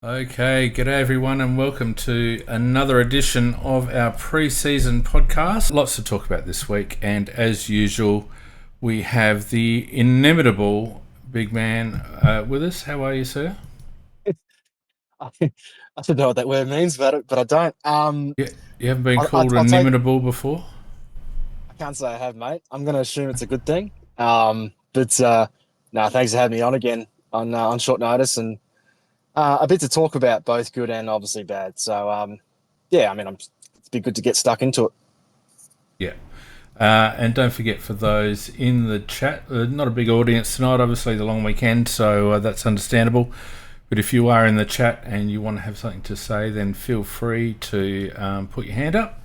Okay, g'day everyone, and welcome to another edition of our pre-season podcast. Lots to talk about this week, and as usual, we have the inimitable Bigman with us. How are you, sir? I don't know what that word means, but I don't. Yeah, you haven't been I, called I'll take. inimitable before? I can't say I have, mate. I'm going to assume it's a good thing. But no, thanks for having me on again on short notice and a bit to talk about, both good and obviously bad. So yeah, I mean, it's be good to get stuck into it. Yeah. And don't forget, for those in the chat, not a big audience tonight, obviously the long weekend, so that's understandable. But if you are in the chat and you want to have something to say, then feel free to put your hand up.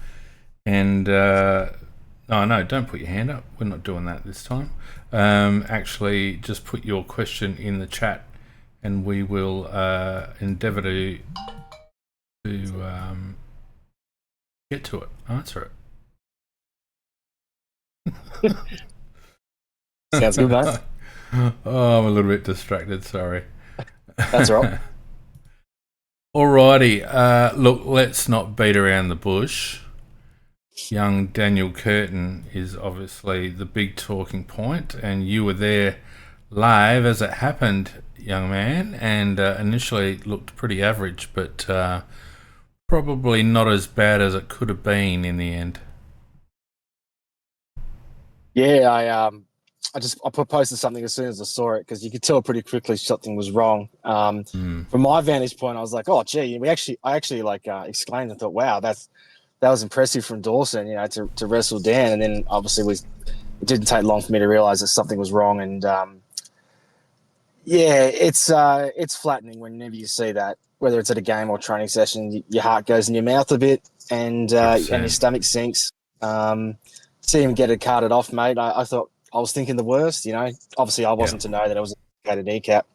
And no, don't put your hand up. We're not doing that this time. Actually, just put your question in the chat, and we will endeavour to get to it, answer it. Sounds good, mate. Oh, I'm a little bit distracted. Sorry. That's all right. Alrighty. Look, let's not beat around the bush. Young Daniel Curtin is obviously the big talking point, and you were there live as it happened, young man, and initially it looked pretty average, but probably not as bad as it could have been in the end. Yeah, I posted something as soon as I saw it because you could tell pretty quickly something was wrong. From my vantage point, I was like, "Oh, gee!" I actually like exclaimed and thought, "Wow, that was impressive from Dawson, to wrestle Dan." And then obviously it didn't take long for me to realize that something was wrong. And yeah, it's flattening whenever you see that, whether it's at a game or training session. Your heart goes in your mouth a bit, and your 100%. stomach sinks. See him get it carted off, mate. I thought I was thinking the worst. Obviously I Yeah. wasn't to know that it was a dislocated kneecap,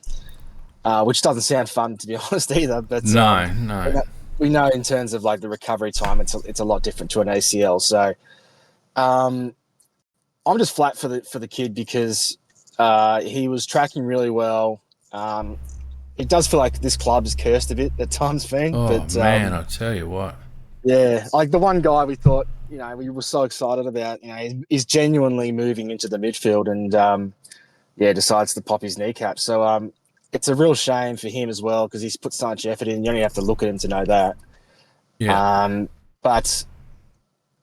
which doesn't sound fun to be honest either. But No. we know in terms of like the recovery time, it's a lot different to an ACL. So I'm just flat for the kid because he was tracking really well. It does feel like this club is cursed a bit at times, Fiend. Oh But man, I tell you what. yeah, like the one guy we thought, we were so excited about, he's genuinely moving into the midfield and yeah, decides to pop his kneecap. So it's a real shame for him as well because he's put so much effort in. You only have to look at him to know that. Yeah. But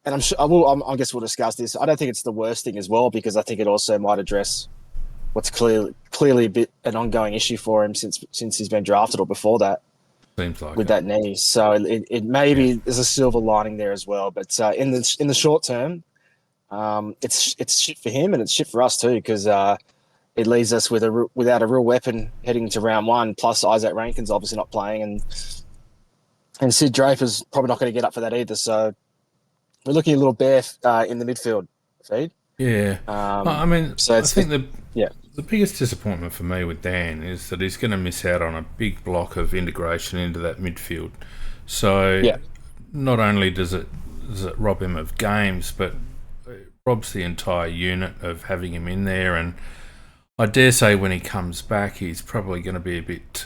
and I'm sure I guess we'll discuss this. I don't think it's the worst thing as well because I think it also might address what's clearly a bit an ongoing issue for him since he's been drafted or before that Seems like with it. that knee. So it Yeah. maybe there's a silver lining there as well. But in the short term, it's shit for him and it's shit for us too because it leaves us without a real weapon heading to round one. Plus Isaac Rankin's obviously not playing and Sid Draper's probably not going to get up for that either. So we're looking a little bare in the midfield feed. Yeah. I mean, So I think yeah. the biggest disappointment for me with Dan is that he's going to miss out on a big block of integration into that midfield. So Yeah. not only does it rob him of games, but it robs the entire unit of having him in there. And I dare say when he comes back, he's probably going to be a bit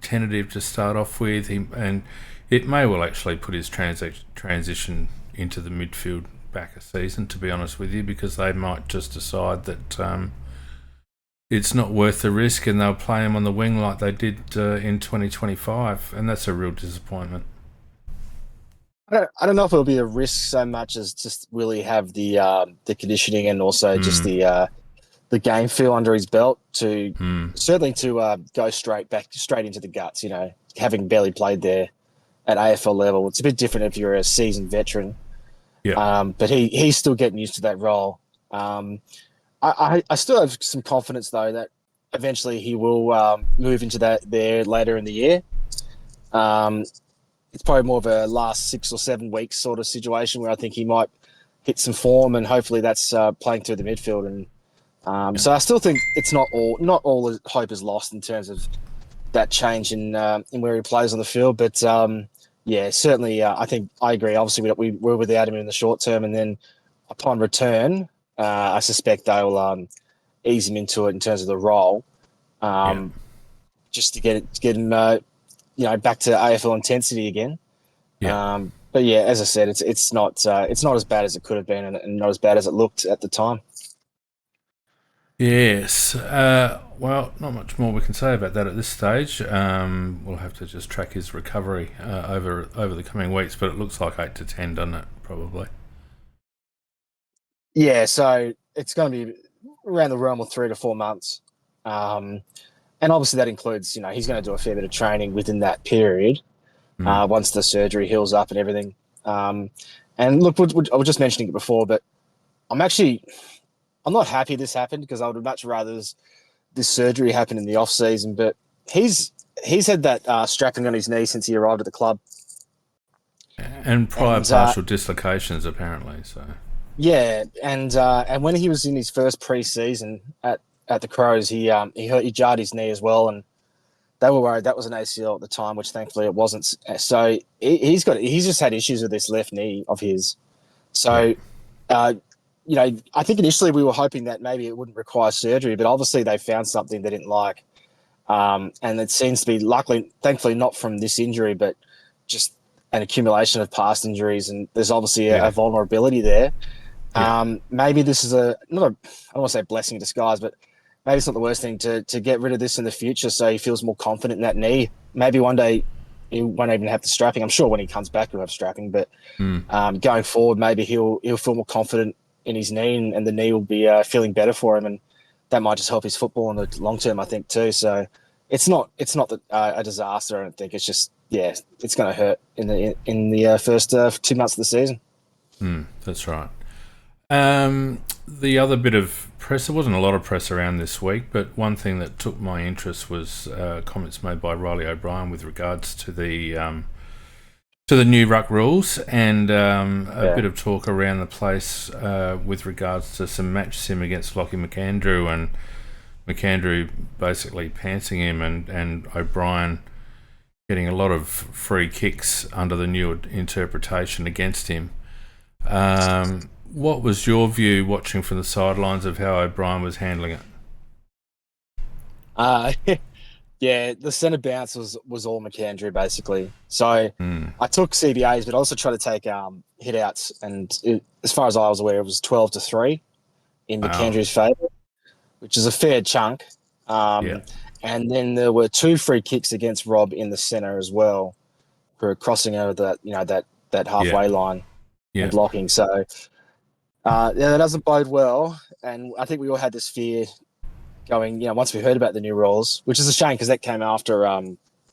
tentative to start off with. And it may well actually put his transition into the midfield back a season, to be honest with you, because they might just decide that it's not worth the risk and they'll play him on the wing like they did in 2025, and that's a real disappointment. I don't know if it'll be a risk so much as just really have the conditioning and also just the game feel under his belt to certainly to go straight into the guts. Having barely played there at AFL level, it's a bit different if you're a seasoned veteran. Yeah. But he's still getting used to that role. I still have some confidence though that eventually he will move into that there later in the year. It's probably more of a last 6 or 7 weeks sort of situation where I think he might hit some form and hopefully that's playing through the midfield. And so I still think it's not all hope is lost in terms of that change in where he plays on the field. But yeah, certainly I think I agree. Obviously we were without him in the short term, and then upon return, I suspect they'll ease him into it in terms of the role, just to get him back to AFL intensity again. Yeah. But yeah, as I said, it's not as bad as it could have been, and not as bad as it looked at the time. Yes. Well, not much more we can say about that at this stage. We'll have to just track his recovery over the coming weeks, but it looks like 8 to 10, doesn't it? Probably. Yeah, so it's going to be around the realm of 3 to 4 months, and obviously that includes, he's going to do a fair bit of training within that period once the surgery heals up and everything. And look, I was just mentioning it before, but I'm not happy this happened, because I would much rather this surgery happen in the off season. But he's had that strapping on his knee since he arrived at the club, and prior partial dislocations apparently. So yeah, and when he was in his first pre-season at the Crows, he jarred his knee as well, and they were worried that was an ACL at the time, which thankfully it wasn't. So he's just had issues with this left knee of his. So. Yeah. I think initially we were hoping that maybe it wouldn't require surgery, but obviously they found something they didn't like. And it seems to be, thankfully not from this injury, but just an accumulation of past injuries. And there's obviously a vulnerability there. Yeah. Maybe this is I don't want to say blessing in disguise, but maybe it's not the worst thing to get rid of this in the future, so he feels more confident in that knee. Maybe one day he won't even have the strapping. I'm sure when he comes back he'll have strapping, but going forward, maybe he'll feel more confident in his knee, and the knee will be feeling better for him, and that might just help his football in the long term, I think, too. So it's not a disaster. I don't think. It's just it's going to hurt in the first 2 months of the season. That's right. The other bit of press, there wasn't a lot of press around this week, but one thing that took my interest was comments made by Riley O'Brien with regards to the new ruck rules, and a bit of talk around the place with regards to some match sim against Lockie McAndrew, and McAndrew basically pantsing him, and O'Brien getting a lot of free kicks under the new interpretation against him. What was your view, watching from the sidelines, of how O'Brien was handling it? Yeah, the centre bounce was all McAndrew, basically. So I took CBAs, but I also tried to take hit outs, and as far as I was aware, it was 12 to 3 in McAndrew's favour, which is a fair chunk. And then there were 2 free kicks against Rob in the centre as well, for crossing over that halfway line and blocking. So that doesn't bode well, and I think we all had this fear going, once we heard about the new rules, which is a shame because that came after,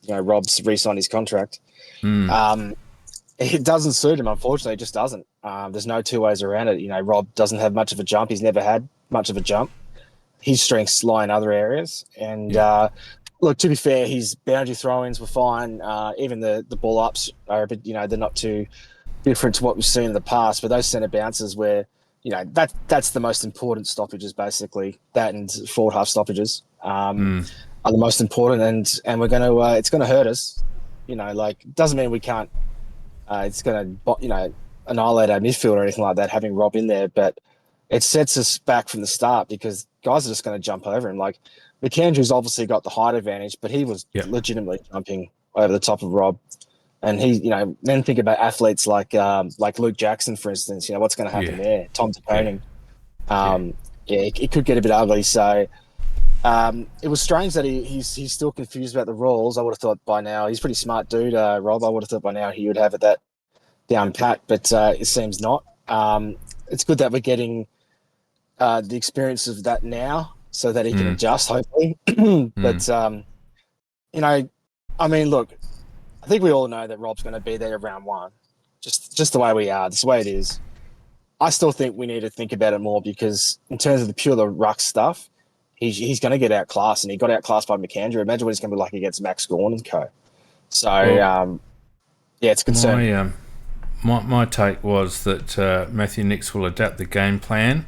Rob's re-signed his contract. It doesn't suit him, unfortunately. It just doesn't. There's no two ways around it. Rob doesn't have much of a jump. He's never had much of a jump. His strengths lie in other areas. And look, to be fair, his boundary throw-ins were fine. Even the ball ups are a bit, they're not too different to what we've seen in the past. But those centre bounces where, that's the most important stoppages, basically. That and forward half stoppages are the most important, and we're going to it's going to hurt us. It doesn't mean we can't. It's going to annihilate our midfield or anything like that, having Rob in there, but it sets us back from the start because guys are just going to jump over him. Like McAndrew's obviously got the height advantage, but he was legitimately jumping over the top of Rob. And he, then think about athletes like Luke Jackson, for instance. What's going to happen there? Tom DePoning. It could get a bit ugly. So it was strange that he's still confused about the rules. I would have thought by now, he's a pretty smart dude, Rob. I would have thought by now he would have it that down pat, but it seems not. It's good that we're getting the experience of that now, so that he can adjust, hopefully. But look. I think we all know that Rob's going to be there round one, just the way we are. That's the way it is. I still think we need to think about it more because in terms of the ruck stuff, he's going to get outclassed, and he got outclassed by McAndrew. Imagine what he's going to be like against Max Gawn and co. So, it's concerning. My take was that Matthew Nicks will adapt the game plan.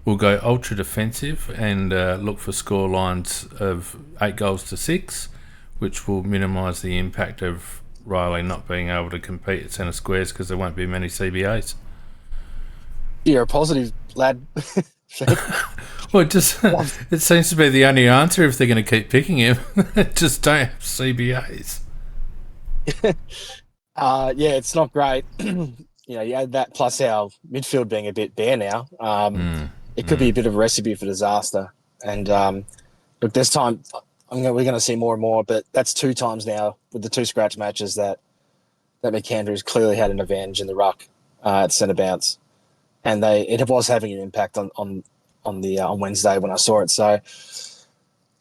We'll go ultra defensive and look for score lines of 8 goals to 6. Which will minimise the impact of Riley not being able to compete at centre squares because there won't be many CBAs. You're a positive lad. Well, it seems to be the only answer if they're going to keep picking him. Just don't have CBAs. It's not great. You add that plus our midfield being a bit bare now. It could be a bit of a recipe for disaster. And look, this time we're going to see more and more, but that's 2 times now with the 2 scratch matches that McAndrew's clearly had an advantage in the ruck at centre bounce, and it was having an impact on Wednesday when I saw it. So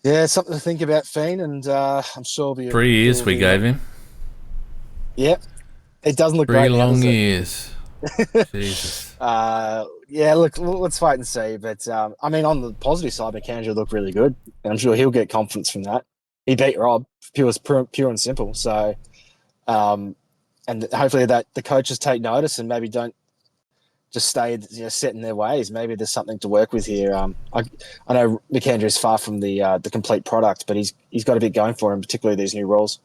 yeah, it's something to think about, Fiend, and I'm sure 3 years we gave him. Yep. It doesn't look 3 great now, long does it? years. Jesus. Look, let's wait and see. But on the positive side, McAndrew looked really good, and I'm sure he'll get confidence from that. He beat Rob, pure and simple. So, and hopefully that the coaches take notice and maybe don't just stay set in their ways. Maybe there's something to work with here. I know McAndrew is far from the complete product, but he's got a bit going for him, particularly these new rules.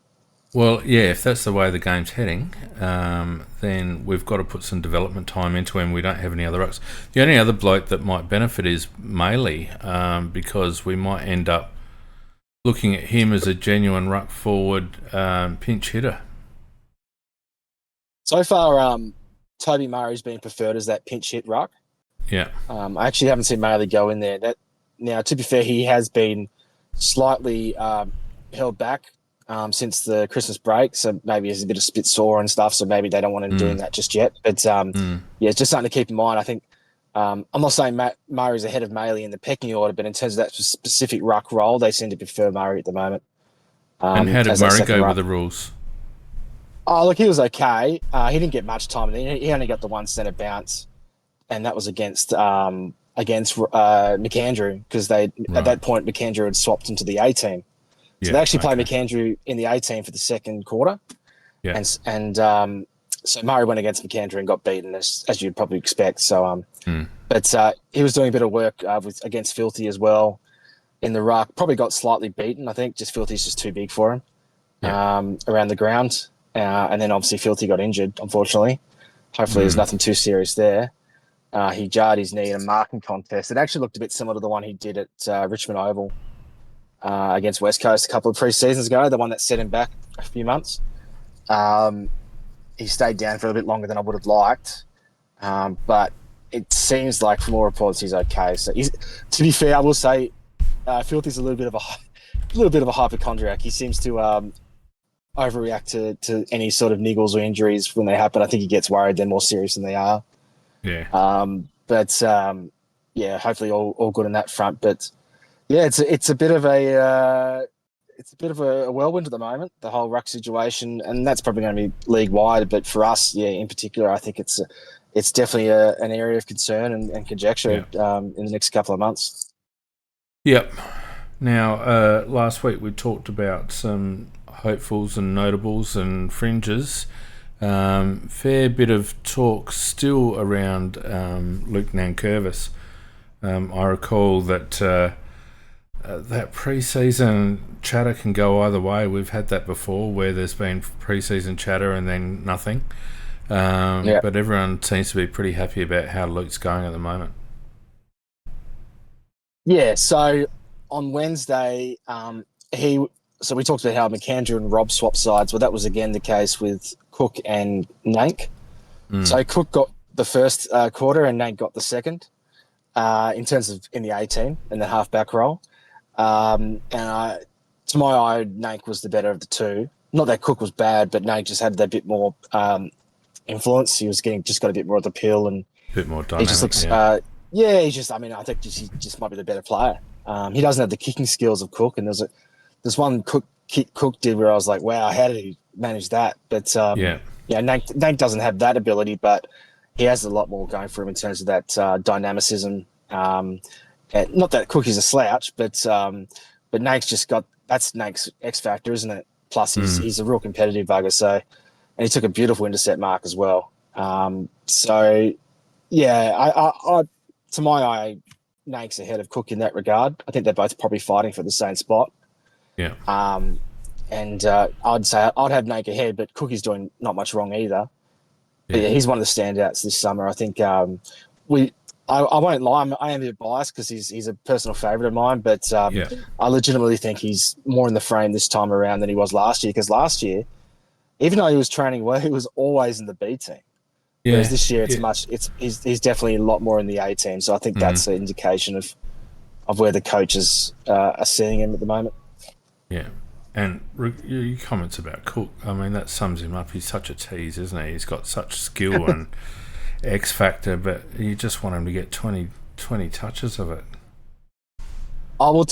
Well, yeah, if that's the way the game's heading, then we've got to put some development time into him. We don't have any other rucks. The only other bloke that might benefit is Maley, because we might end up looking at him as a genuine ruck forward pinch hitter. So far, Toby Murray's been preferred as that pinch hit ruck. Yeah. I actually haven't seen Maley go in there. Now, to be fair, he has been slightly held back since the Christmas break, so maybe he's a bit of spit sore and stuff, so maybe they don't want him doing that just yet. But it's just something to keep in mind. I think I'm not saying Murray's ahead of Maley in the pecking order, but in terms of that specific ruck role, they seem to prefer Murray at the moment. And how did Murray go with the rules? Oh, look, he was okay. He didn't get much time. He only got the 1 centre bounce, and that was against McAndrew, because at that point McAndrew had swapped into the A team. So they actually played McAndrew in the A team for the second quarter. Yeah. And so Murray went against McAndrew and got beaten, as you'd probably expect. So, but he was doing a bit of work against Filthy as well in the ruck. Probably got slightly beaten, I think. Just Filthy's just too big for him around the ground. And then obviously Filthy got injured, unfortunately. Hopefully there's nothing too serious there. He jarred his knee in a marking contest. It actually looked a bit similar to the one he did at Richmond Oval. Against West Coast a couple of pre-seasons ago, the one that set him back a few months. He stayed down for a bit longer than I would have liked, but it seems like from all reports he's okay. So to be fair, I will say Filthy's a little bit of a hypochondriac. He seems to overreact to any sort of niggles or injuries when they happen. I think he gets worried they're more serious than they are. Yeah. Hopefully all good on that front, but. Yeah, it's a bit of a whirlwind at the moment, the whole ruck situation, and that's probably going to be league wide. But for us, in particular, I think it's definitely an area of concern and conjecture in the next couple of months. Yep. Now, last week we talked about some hopefuls and notables and fringes. Fair bit of talk still around Luke Nankervis. I recall that. That pre-season chatter can go either way. We've had that before, where there's been pre-season chatter and then nothing. But everyone seems to be pretty happy about how Luke's going at the moment. Yeah. So on Wednesday, we talked about how McAndrew and Rob swapped sides. Well, that was again the case with Cook and Nank. So Cook got the first quarter and Nank got the second. In terms of in the A team in the halfback role. To my eye, Nank was the better of the two. Not that Cook was bad, but Nank just had that bit more influence. He was just got a bit more of the pill and a bit more dynamic. He just looks, I think he just might be the better player. He doesn't have the kicking skills of Cook, and there's one kick Cook did where I was like, wow, how did he manage that? But Nank doesn't have that ability, but he has a lot more going for him in terms of that dynamicism. Not that Cook is a slouch, but Nank's just that's Nank's X factor, isn't it? Plus, he's a real competitive bugger. So, and he took a beautiful intercept mark as well. I to my eye, Nank's ahead of Cook in that regard. I think they're both probably fighting for the same spot. Yeah. I'd say I'd have Nank ahead, but Cook is doing not much wrong either. Yeah. But he's one of the standouts this summer. I think I won't lie, I am a bit biased because he's a personal favourite of mine, but Yeah, I legitimately think he's more in the frame this time around than he was last year. Because last year, even though he was training well, he was always in the B team. Whereas yeah, this year, yeah, he's definitely a lot more in the A team. So I think mm, that's an indication of where the coaches are seeing him at the moment. yeah. And your comments about Cook, I mean, that sums him up. He's such a tease, isn't he? He's got such skill and X factor, but you just want him to get 20 touches of it. I will.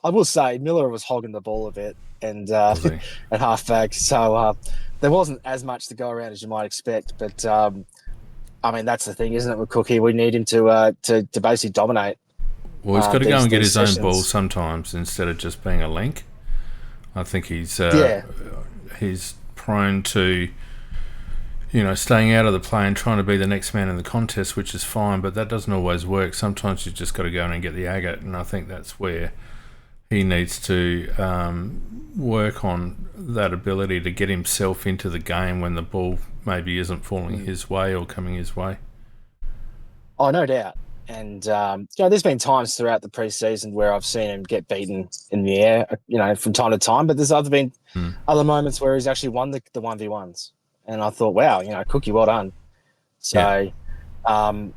I will say Miller was hogging the ball a bit and Was he? at halfback, so there wasn't as much to go around as you might expect. But I mean, that's the thing, isn't it, with Cookie? We need him to basically dominate Well, he's got to go and get these his own ball sessions. sometimes instead of just being a link. I think Yeah. he's prone to staying out of the play and trying to be the next man in the contest, which is fine, but that doesn't always work. Sometimes you just got to go in and get the agate, and I think that's where he needs to work on that ability to get himself into the game when the ball maybe isn't falling his way or coming his way. Oh, no doubt. And there's been times throughout the preseason where I've seen him get beaten in the air, from time to time. But there's been Hmm. other moments where he's actually won the 1v1s, and I thought, wow, Cookie, well done. Yeah. So,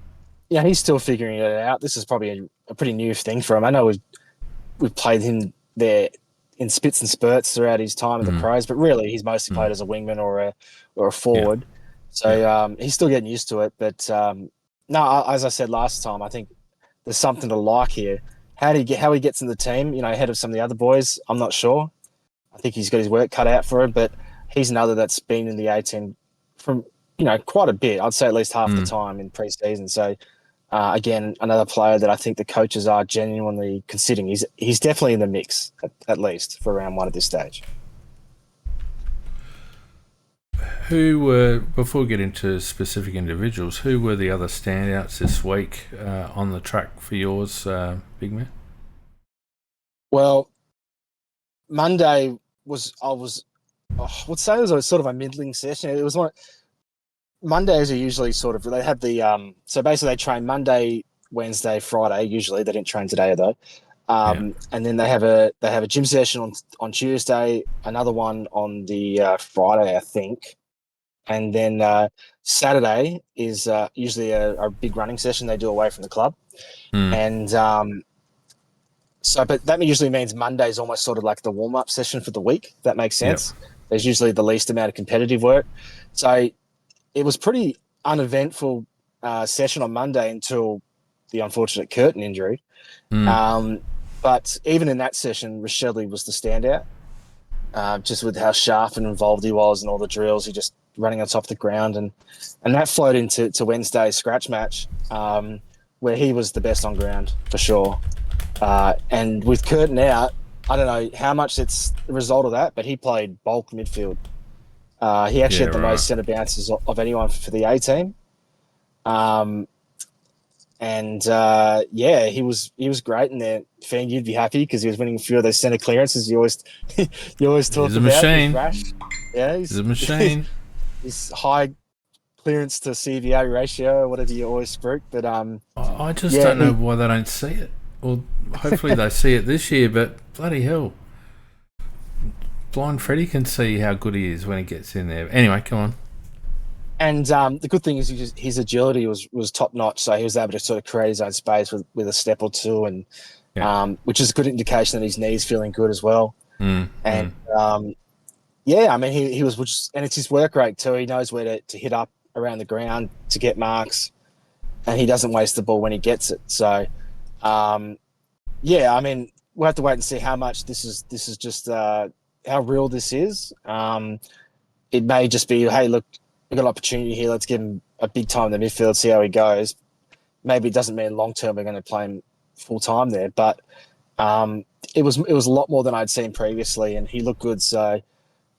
he's still figuring it out. This is probably a pretty new thing for him. I know we've played him there in spits and spurts throughout his time at the Hmm. Crows, but really he's mostly Hmm. played as a wingman or a Yeah. forward. Yeah. So he's still getting used to it. But no, as I said last time, I think there's something to like here. How he gets in the team, ahead of some of the other boys, I'm not sure. I think he's got his work cut out for him, but he's another that's been in the A team from quite a bit. I'd say at least half the Hmm. time in preseason. So again, another player that I think the coaches are genuinely considering. He's definitely in the mix at least for round one at this stage. Who were, before we get into specific individuals, who were the other standouts this week on the track for yours, big man? Well, Monday I would say it was a sort of a middling session. It was one. Mondays are usually sort of they have the so basically they train Monday, Wednesday, Friday. Usually they didn't train today though. Yeah. And then they have a gym session on Tuesday, another one on the Friday, I think, and then Saturday is usually a big running session they do away from the club, Hmm. and but that usually means Monday is almost sort of like the warm up session for the week. If that makes Yep. sense. There's usually the least amount of competitive work, so it was pretty uneventful session on Monday until the unfortunate Curtin injury. Hmm. Um, but even in that session, Rochelle was the standout, just with how sharp and involved he was and all the drills. He just running on top of the ground, and that flowed into Wednesday's scratch match, where he was the best on ground for sure. And with Curtin out, I don't know how much it's the result of that, but he played bulk midfield. He actually Yeah, had the right. most centre bounces of anyone for the A team. Um, and he was great in there. Fan, you'd be happy because he was winning a few of those centre clearances you always He's talk a about with machine. Rash. Yeah, He's a he's machine. his high clearance to CVA ratio or whatever you always spoke. But I just yeah, don't know he why they don't see it. Well, hopefully they see it this year, but bloody hell. Blind Freddy can see how good he is when he gets in there. Anyway, come on. and the good thing is his agility was top notch. So he was able to sort of create his own space with a step or two, and Yeah. which is a good indication that his knees feeling good as well. Mm, And mm. yeah, I mean, he was just, and it's his work rate too. He knows where to hit up around the ground to get marks, and he doesn't waste the ball when he gets it. So, yeah, I mean, we'll have to wait and see how much this is just how real this is. It may just be, hey, look, we've got an opportunity here. Let's give him a big time in the midfield, see how he goes. Maybe it doesn't mean long term we're going to play him full time there, but it was a lot more than I'd seen previously, and he looked good. So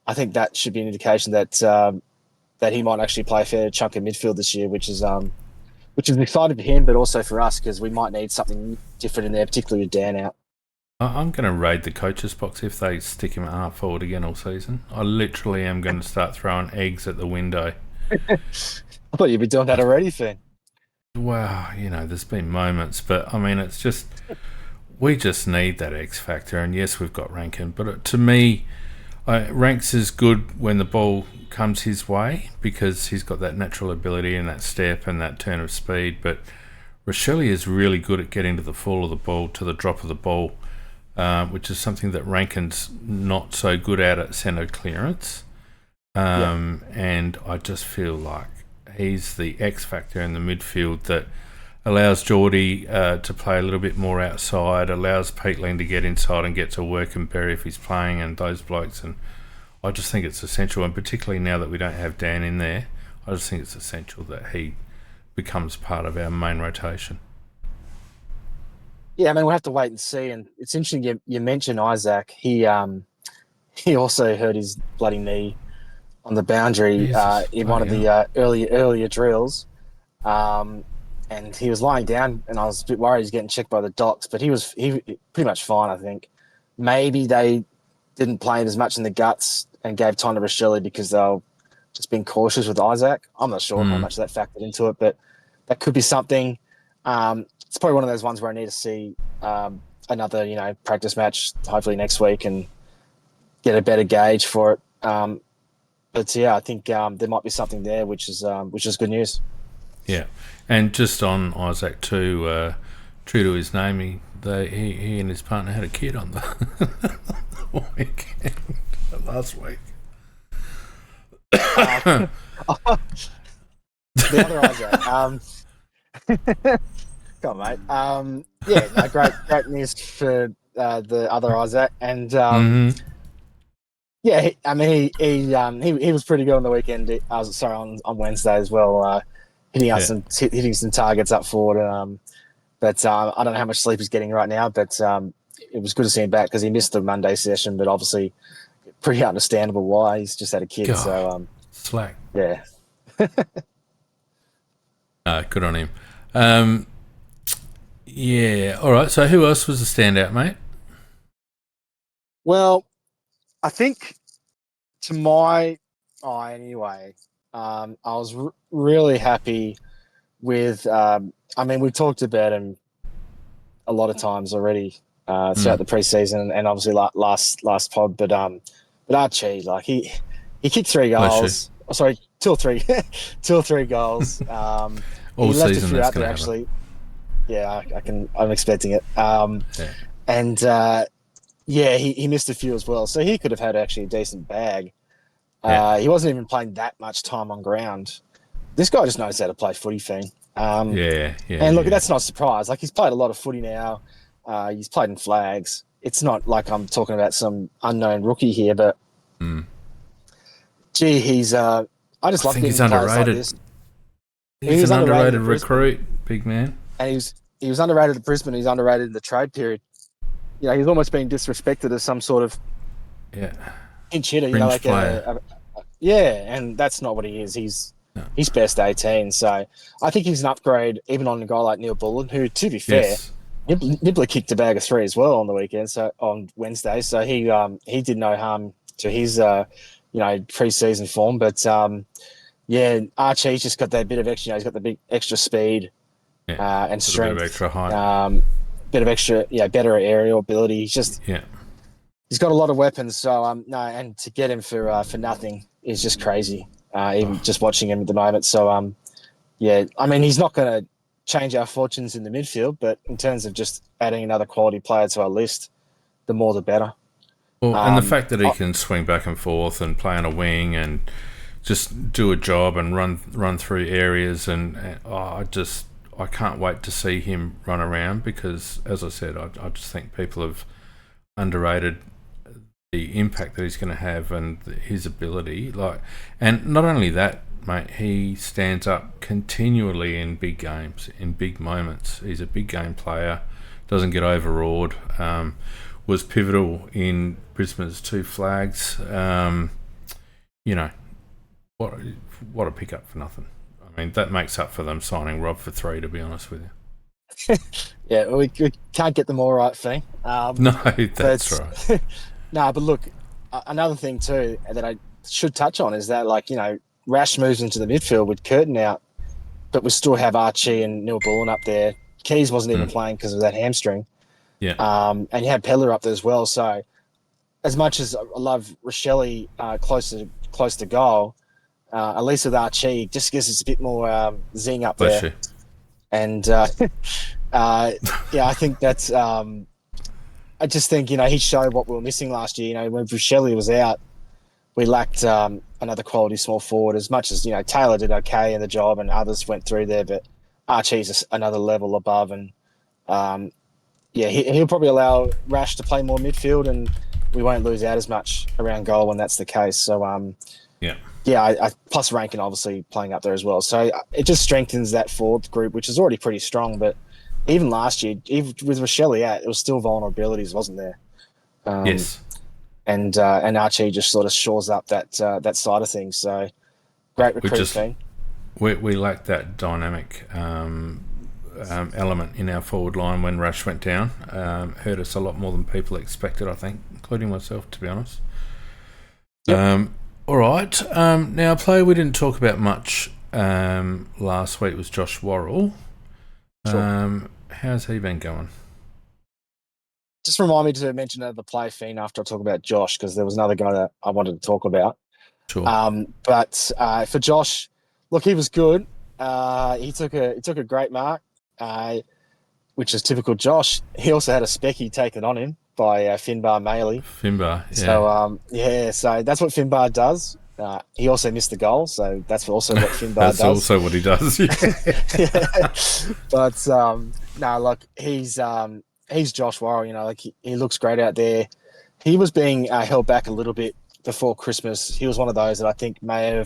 I think that should be an indication that he might actually play a fair chunk of midfield this year, which is exciting for him, but also for us because we might need something different in there, particularly with Dan out. I'm going to raid the coach's box if they stick him at half forward again all season. I literally am going to start throwing eggs at the window. I thought you'd be doing that already, Finn. Well, there's been moments, but I mean, it's just we just need that X factor. And yes, we've got Rankin, but to me, Ranks is good when the ball comes his way because he's got that natural ability and that step and that turn of speed. But Rochelle is really good at getting to the fall of the ball, to the drop of the ball, which is something that Rankin's not so good at centre clearance. And I just feel like he's the X factor in the midfield that allows Geordie to play a little bit more outside, allows Peatling to get inside and get to work and Berry if he's playing, and those blokes. And I just think it's essential, and particularly now that we don't have Dan in there, I just think it's essential that he becomes part of our main rotation. Yeah, I mean, we'll have to wait and see. And it's interesting you mentioned Isaac. He also hurt his bloody knee on the boundary in one of the earlier drills. And he was lying down, and I was a bit worried he's getting checked by the docs, but he pretty much fine, I think. Maybe they didn't play him as much in the guts and gave time to Rochelle because they were just being cautious with Isaac. I'm not sure how much that factored into it, but that could be something. It's probably one of those ones where I need to see another, practice match hopefully next week and get a better gauge for it. But yeah, I think there might be something there, which is good news. Yeah, and just on Isaac too, true to his name, he and his partner had a kid on the weekend last week. The other Isaac. Come on, mate. Great news for the other Isaac, and yeah, he was pretty good on the weekend. On Wednesday as well, hitting some targets up forward. But I don't know how much sleep he's getting right now. But it was good to see him back because he missed the Monday session. But obviously, pretty understandable why. He's just had a kid. God, so slack. Yeah. Good on him. Yeah. All right. So who else was the standout, mate? Well, I think to my eye anyway, I was really happy with. We've talked about him a lot of times already throughout the preseason and obviously last pod. But Archie, like he kicked 3 goals. Oh, sorry, 2 or 3, 2 or 3 goals. All he left season a few that's out there going to actually. Yeah, I'm expecting it. And he missed a few as well, so he could have had actually a decent bag. He wasn't even playing that much time on ground. This guy just knows how to play footy, Fiend. And look, that's not a surprise. Like, he's played a lot of footy now. He's played in flags. It's not like I'm talking about some unknown rookie here, but gee, he's. I think he's underrated. Like this. He's an underrated recruit, big man. And he was underrated at Brisbane. He's underrated in the trade period. He's almost being disrespected as some sort of pinch hitter. And that's not what he is. He's best 18. So I think he's an upgrade even on a guy like Neil Bullen, who, to be fair, Nibbler kicked a bag of 3 as well on the weekend. So on Wednesday, so he did no harm to his pre-season form. But Archie's just got that bit of extra. He's got the big extra speed and strength, a bit of extra height, bit of extra better aerial ability. He's got a lot of weapons. So and to get him for nothing is just crazy. Even just watching him at the moment. So he's not going to change our fortunes in the midfield, but in terms of just adding another quality player to our list, the more the better. Well, and the fact that he can swing back and forth and play on a wing and just do a job and run through areas, and I can't wait to see him run around because, as I said, I just think people have underrated the impact that he's going to have and his ability. And not only that, mate, he stands up continually in big games, in big moments. He's a big game player, doesn't get overawed. Was pivotal in Brisbane's 2 flags. What a pickup for nothing. I mean, that makes up for them signing Rob for 3, to be honest with you. We can't get them all right, Fee. No, that's right. No, but look, another thing too that I should touch on is that, Rash moves into the midfield with Curtin out. but we still have Archie and Neil Bullen up there. Keys wasn't even Mm. playing because of that hamstring. Yeah. And you had Peller up there as well. So as much as I love Rochelle close to goal, at least with Archie, just gives us a bit more zing up Bless there. you. And yeah, I think that's. I just think he showed what we were missing last year. When Rochelle was out, we lacked another quality small forward. As much as Taylor did okay in the job, and others went through there, but Archie's another level above, and yeah, he'll probably allow Rash to play more midfield, and we won't lose out as much around goal when that's the case. So Yeah. yeah, plus Rankin obviously playing up there as well. So it just strengthens that forward group, which is already pretty strong. But even last year, even with Rochelle out, it was still vulnerabilities, wasn't there? Yes. And Archie just sort of shores up that side of things. So great We recruit just thing. we lacked that dynamic element in our forward line when Rush went down. Hurt us a lot more than people expected, I think, including myself, to be honest. Yep. All right. Now, a player we didn't talk about much last week was Josh Worrell. Sure. How's he been going? Just remind me to mention the play Fiend after I talk about Josh, because there was another guy that I wanted to talk about. Sure. But for Josh, look, he was good. He took a great mark, which is typical Josh. He also had a specky taken on him by Finbar Maley. Finbar, yeah. So yeah, so that's what Finbar does. He also missed the goal, so that's also what Finbar That's does. also what he does. Yeah. But no, look, he's Josh Worrell. Like he looks great out there. He was being held back a little bit before Christmas. He was one of those that I think may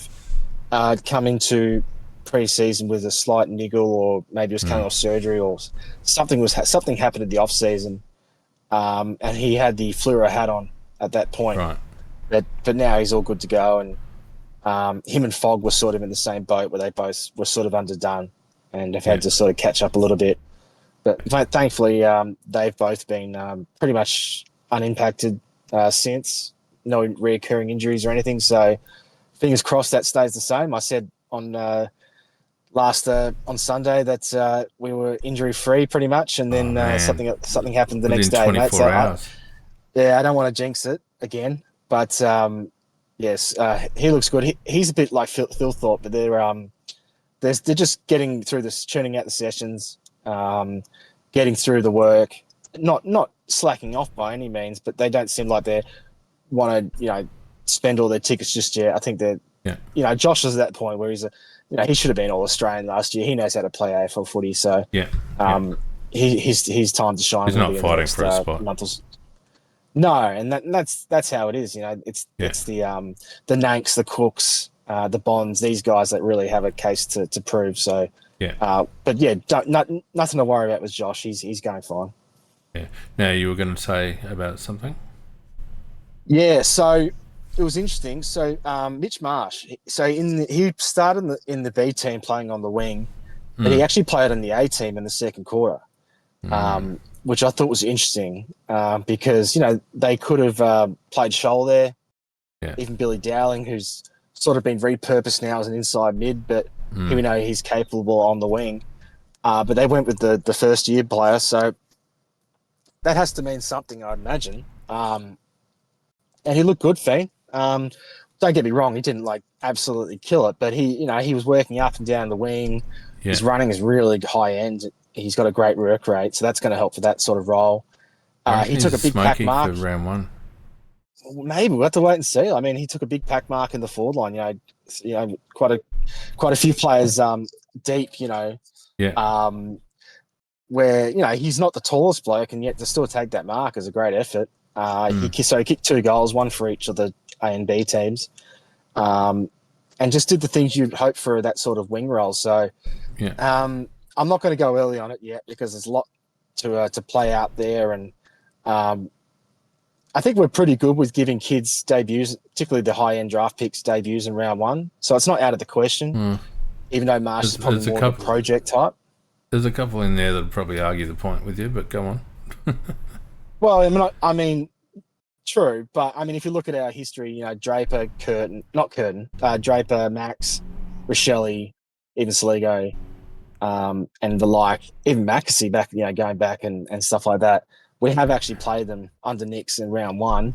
have come into pre-season with a slight niggle, or maybe he was coming off surgery, or something happened in the off season, and he had the fluoro hat on at that point. Right. But now he's all good to go, and him and Fogg were sort of in the same boat where they both were sort of underdone and have had to sort of catch up a little bit. But thankfully, they've both been pretty much unimpacted since. No reoccurring injuries or anything. So fingers crossed that stays the same. I said on Sunday that we were injury free pretty much, and then something happened the next day, Within mate. 24 So hours. I don't want to jinx it again, but yes, he looks good. He's a bit like Phil Thorpe, but they're just getting through this, churning out the sessions, getting through the work, not slacking off by any means, but they don't seem like they want to spend all their tickets just yet. I think that Josh is at that point where he should have been All Australian last year. He knows how to play AFL footy, so his time to shine. He's not fighting for a spot. No, and that's how it is. It's the Nanks, the Cooks, the Bonds, these guys that really have a case to prove. So but yeah, nothing to worry about with Josh. He's going fine. Yeah. Now, you were going to say about something? Yeah, so it was interesting. So Mitch Marsh, so he started in the B team playing on the wing, but he actually played in the A team in the second quarter, which I thought was interesting because they could have played Shoal there, even Billy Dowling, who's sort of been repurposed now as an inside mid, but we know he's capable on the wing. But they went with the first year player, so that has to mean something, I'd imagine. And he looked good, Fane. Don't get me wrong, he didn't absolutely kill it, but he was working up and down the wing. Yeah. His running is really high end. He's got a great work rate, so that's going to help for that sort of role. He took a big pack mark for round one. Maybe we'll have to wait and see. I mean, he took a big pack mark in the forward line. Quite a few players deep. Where he's not the tallest bloke, and yet to still take that mark is a great effort. He kicked 2 goals, one for each of the A and B teams, and just did the things you'd hope for that sort of wing role. So, I'm not going to go early on it yet because there's a lot to play out there, and I think we're pretty good with giving kids debuts, particularly the high end draft picks debuts in round one. So it's not out of the question, even though Marsh is probably more of a project type. There's a couple in there that would probably argue the point with you, but go on. Well, I mean, true, but I mean, if you look at our history, Draper, Curtin, Draper, Max, Rochelle, even Saligo, and the like, even Mackesy back, going back and stuff like that. We have actually played them under Nicks in round one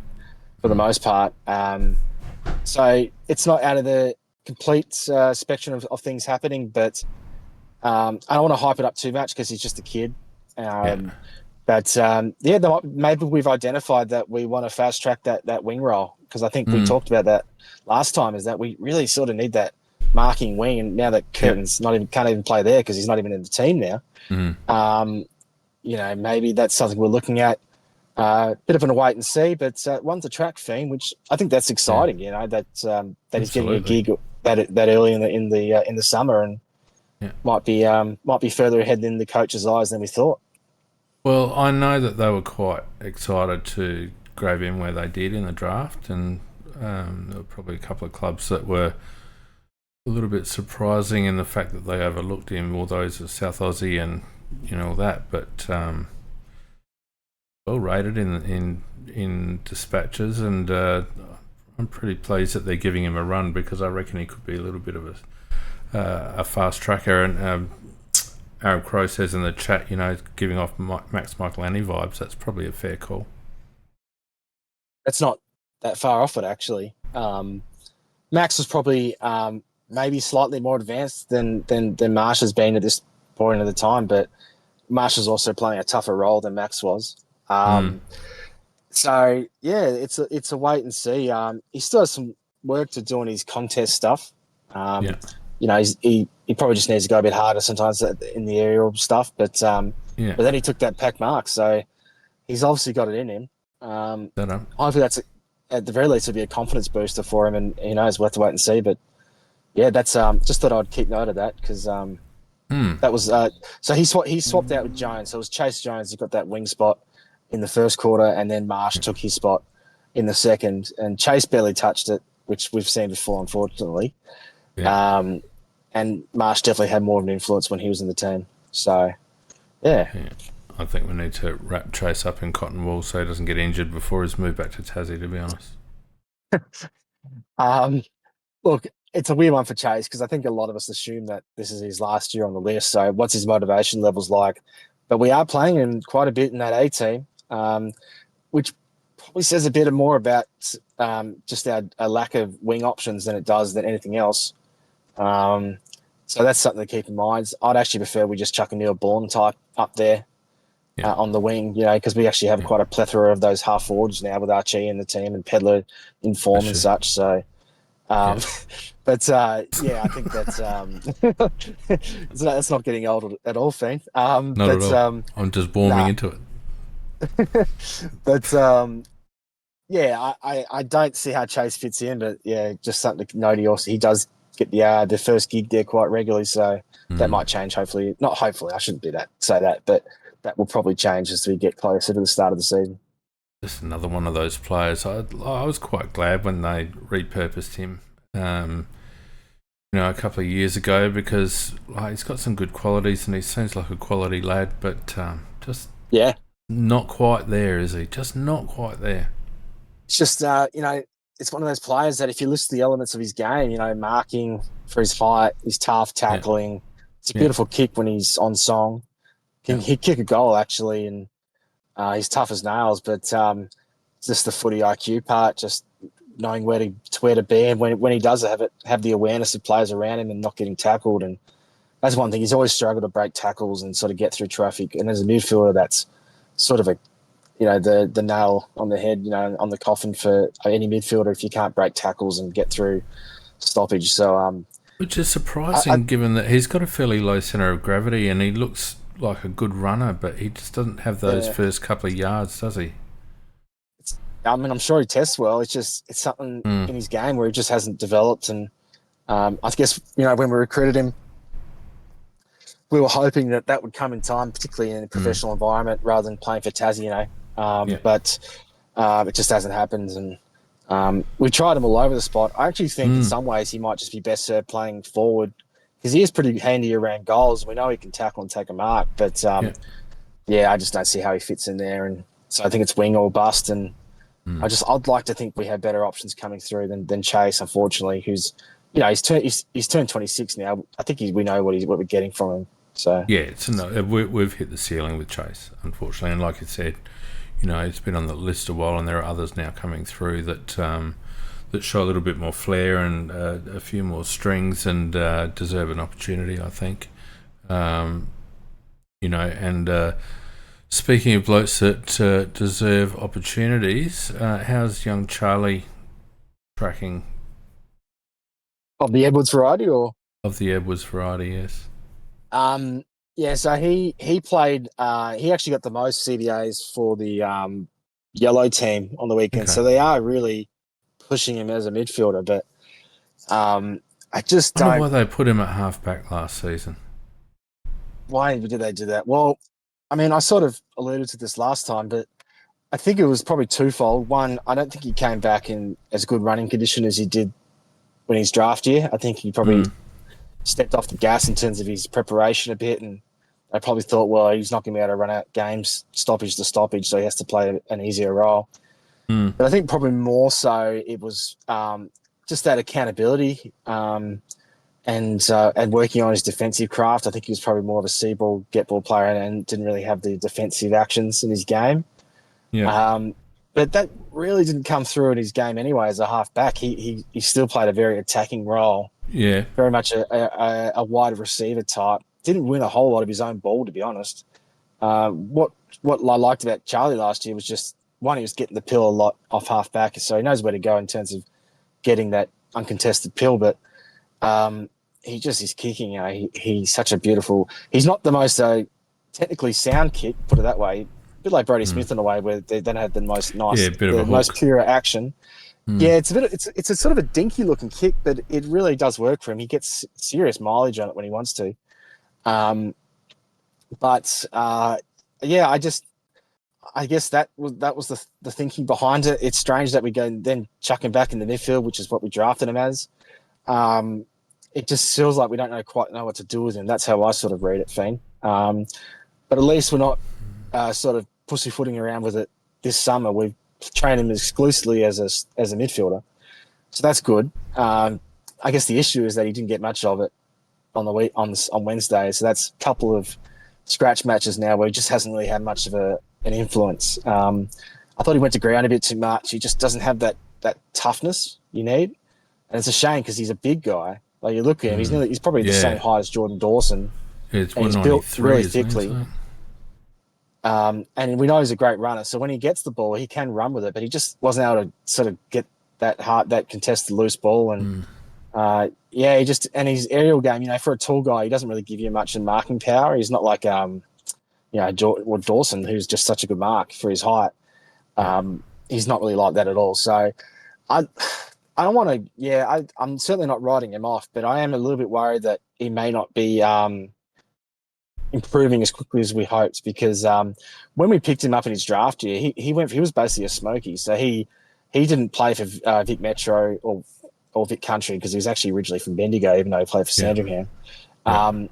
for the most part. So it's not out of the complete spectrum of things happening, but I don't want to hype it up too much because he's just a kid. But maybe we've identified that we want to fast track that wing role, because I think we talked about that last time, is that we really sort of need that marking wing. And now that Curtin's can't even play there because he's not even in the team now. Maybe that's something we're looking at. Bit of a wait and see, but one's a track theme, which I think that's exciting. That he's getting a gig that early in the summer, and might be further ahead in the coach's eyes than we thought. Well, I know that they were quite excited to grab him where they did in the draft, and there were probably a couple of clubs that were a little bit surprising in the fact that they overlooked him, although he's a South Aussie and all that. But well rated in dispatches, and I'm pretty pleased that they're giving him a run, because I reckon he could be a little bit of a fast tracker. And Arab Crow says in the chat, giving off Max Michelani vibes. That's probably a fair call. That's not that far off it, actually. Max was probably maybe slightly more advanced than Marsh has been at this point of the time, but Marsh is also playing a tougher role than Max was. So yeah, it's a wait and see. He still has some work to do on his contest stuff. He probably just needs to go a bit harder sometimes in the aerial stuff, but then he took that pack mark, so he's obviously got it in him. Hopefully that's at the very least it'll be a confidence booster for him, and we'll have to wait and see. But yeah, that's just thought I'd keep note of that, because that was so he swapped out with Jones. So it was Chase Jones who got that wing spot in the first quarter, and then Marsh took his spot in the second, and Chase barely touched it, which we've seen before, unfortunately. And Marsh definitely had more of an influence when he was in the team. So, yeah. I think we need to wrap Chase up in cotton wool so he doesn't get injured before his move back to Tassie, to be honest. Look, it's a weird one for Chase, because I think a lot of us assume that this is his last year on the list. So what's his motivation levels like? But we are playing him quite a bit in that A team, which probably says a bit more about just our lack of wing options than anything else. So that's something to keep in mind. I'd actually prefer we just chuck a Neil Bourne type up there on the wing, because we actually have quite a plethora of those half forwards now with Archie in the team and Pedler in form and such. So, but I think that's not getting old at all, Fiend. Not at all. I'm just warming into it. But I don't see how Chase fits in, but just something to note. He does get the first gig there quite regularly, so that might change. Hopefully, not hopefully. I shouldn't say that, but that will probably change as we get closer to the start of the season. Just another one of those players. I was quite glad when they repurposed him, a couple of years ago, because he's got some good qualities and he seems like a quality lad, but just not quite there, is he? Just not quite there. It's just it's one of those players that if you list the elements of his game, marking for his height, his tough, tackling, it's a beautiful kick when he's on song. He'd kick a goal, actually, and he's tough as nails, but just the footy IQ part, just knowing where to be, and when he does have the awareness of players around him and not getting tackled. And that's one thing. He's always struggled to break tackles and sort of get through traffic. And as a midfielder, that's sort of the nail on the head, on the coffin for any midfielder if you can't break tackles and get through stoppage. So, which is surprising, given that he's got a fairly low centre of gravity and he looks like a good runner, but he just doesn't have those first couple of yards, does he? I'm sure he tests well. It's something in his game where he just hasn't developed. And I guess when we recruited him, we were hoping that would come in time, particularly in a professional environment, rather than playing for Tassie, But it just hasn't happened. And we tried him all over the spot. I actually think in some ways he might just be best served playing forward, because he is pretty handy around goals. We know he can tackle and take a mark, but I just don't see how he fits in there. And so I think it's wing or bust. And I'd like to think we have better options coming through than Chase, unfortunately, who's he's turned 26 now. I think we know what we're getting from him. So Yeah, we've hit the ceiling with Chase, unfortunately, and like I said, it's been on the list a while, and there are others now coming through that show a little bit more flair and a few more strings and deserve an opportunity, I think. And speaking of blokes that deserve opportunities, how's young Charlie tracking? of the Edwards variety, or Of the Edwards variety, yes. yeah, so he played. He actually got the most CDAs for the yellow team on the weekend. Okay. So they are really pushing him as a midfielder. But I just I wonder don't. why they put him at halfback last season. Why did they do that? Well, I mean, I sort of alluded to this last time, but I think it was probably twofold. One, I don't think he came back in as good running condition as he did when his draft year. I think he probably stepped off the gas in terms of his preparation a bit, and they probably thought, well, he's not going to be able to run out games stoppage to stoppage, so he has to play an easier role. But I think probably more so it was just that accountability and working on his defensive craft. I think he was probably more of a see ball, get ball player and didn't really have the defensive actions in his game. Yeah. But that really didn't come through in his game anyway as a halfback. He still played a very attacking role, Yeah. very much a wide receiver type. Didn't win a whole lot of his own ball, to be honest. What I liked about Charlie last year was just, one, he was getting the pill a lot off halfback, so he knows where to go in terms of getting that uncontested pill. But his kicking. He's such a beautiful. He's not the most technically sound kick, put it that way. A bit like Brody Smith in a way, where they don't have the most Yeah, a bit of a most hook. pure action. Yeah, it's a sort of a dinky looking kick, but it really does work for him. He gets serious mileage on it when he wants to. But yeah, I guess that was the thinking behind it. It's strange that we go and then chuck him back in the midfield, which is what we drafted him as. It just feels like we don't quite know what to do with him. That's how I sort of read it, Fiend. But at least we're not sort of pussyfooting around with it this summer. We've trained him exclusively as a midfielder, so that's good. I guess the issue is that he didn't get much of it on the week on Wednesday. So that's a couple of scratch matches now where he just hasn't really had much of an influence. I thought he went to ground a bit too much. He just doesn't have that toughness you need, and it's a shame because he's a big guy. Like, you look at him, he's probably the same height as Jordan Dawson. Yeah, it's And he's built 193, really isn't thickly. it? And we know he's a great runner. So when he gets the ball, he can run with it, but he just wasn't able to sort of get that contested loose ball. And his aerial game, for a tall guy, he doesn't really give you much in marking power. He's not like, Dawson, who's just such a good mark for his height. He's not really like that at all. So I don't want to, I'm certainly not writing him off, but I am a little bit worried that he may not be improving as quickly as we hoped, because when we picked him up in his draft year, he was basically a smoky. So he didn't play for Vic Metro or Vic Country, because he was actually originally from Bendigo, even though he played for Sandringham. But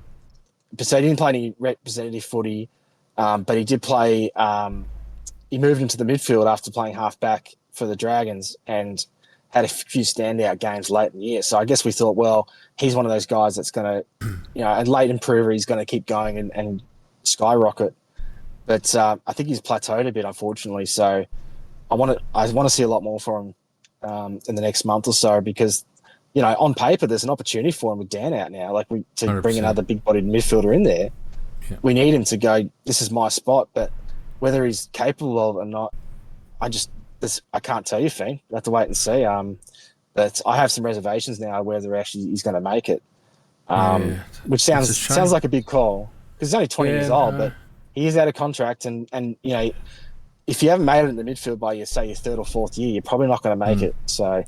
so he didn't play any representative footy, but he did play. He moved into the midfield after playing halfback for the Dragons and had a few standout games late in the year. So I guess we thought, well, he's one of those guys that's going to, a late improver. He's going to keep going and skyrocket. But I think he's plateaued a bit, unfortunately. So I want to see a lot more from him in the next month or so, because, on paper, there's an opportunity for him with Dan out now. Like, to 100%. bring another big-bodied midfielder in there. Yeah. We need him to go, this is my spot. But whether he's capable of it or not, I can't tell you, Finn. I have to wait and see. But I have some reservations now whether actually he's going to make it. Which sounds like a big call, because he's only 20 years old, but he is out of contract, and if you haven't made it in the midfield by your third or fourth year, you're probably not going to make it. So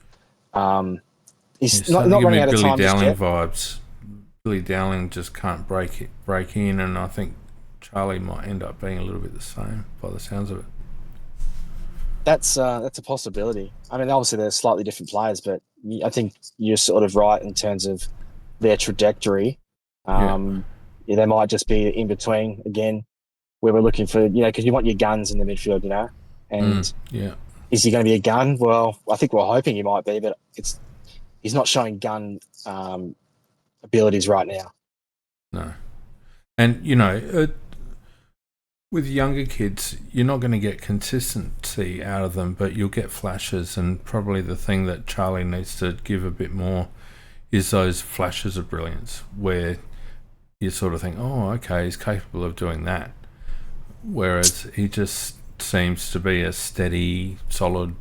he's not running out of time. Billy Dowling vibes. Billy Dowling just can't break in, and I think Charlie might end up being a little bit the same by the sounds of it. That's a possibility. I mean, obviously they're slightly different players, but I think you're sort of right in terms of their trajectory. They might just be in between again, where we're looking for, because you want your guns in the midfield, and is he going to be a gun? Well, I think we're hoping he might be, but he's not showing gun abilities right now. No. And with younger kids, you're not going to get consistency out of them, but you'll get flashes. And probably the thing that Charlie needs to give a bit more is those flashes of brilliance where you sort of think, oh, okay, he's capable of doing that. Whereas he just seems to be a steady, solid,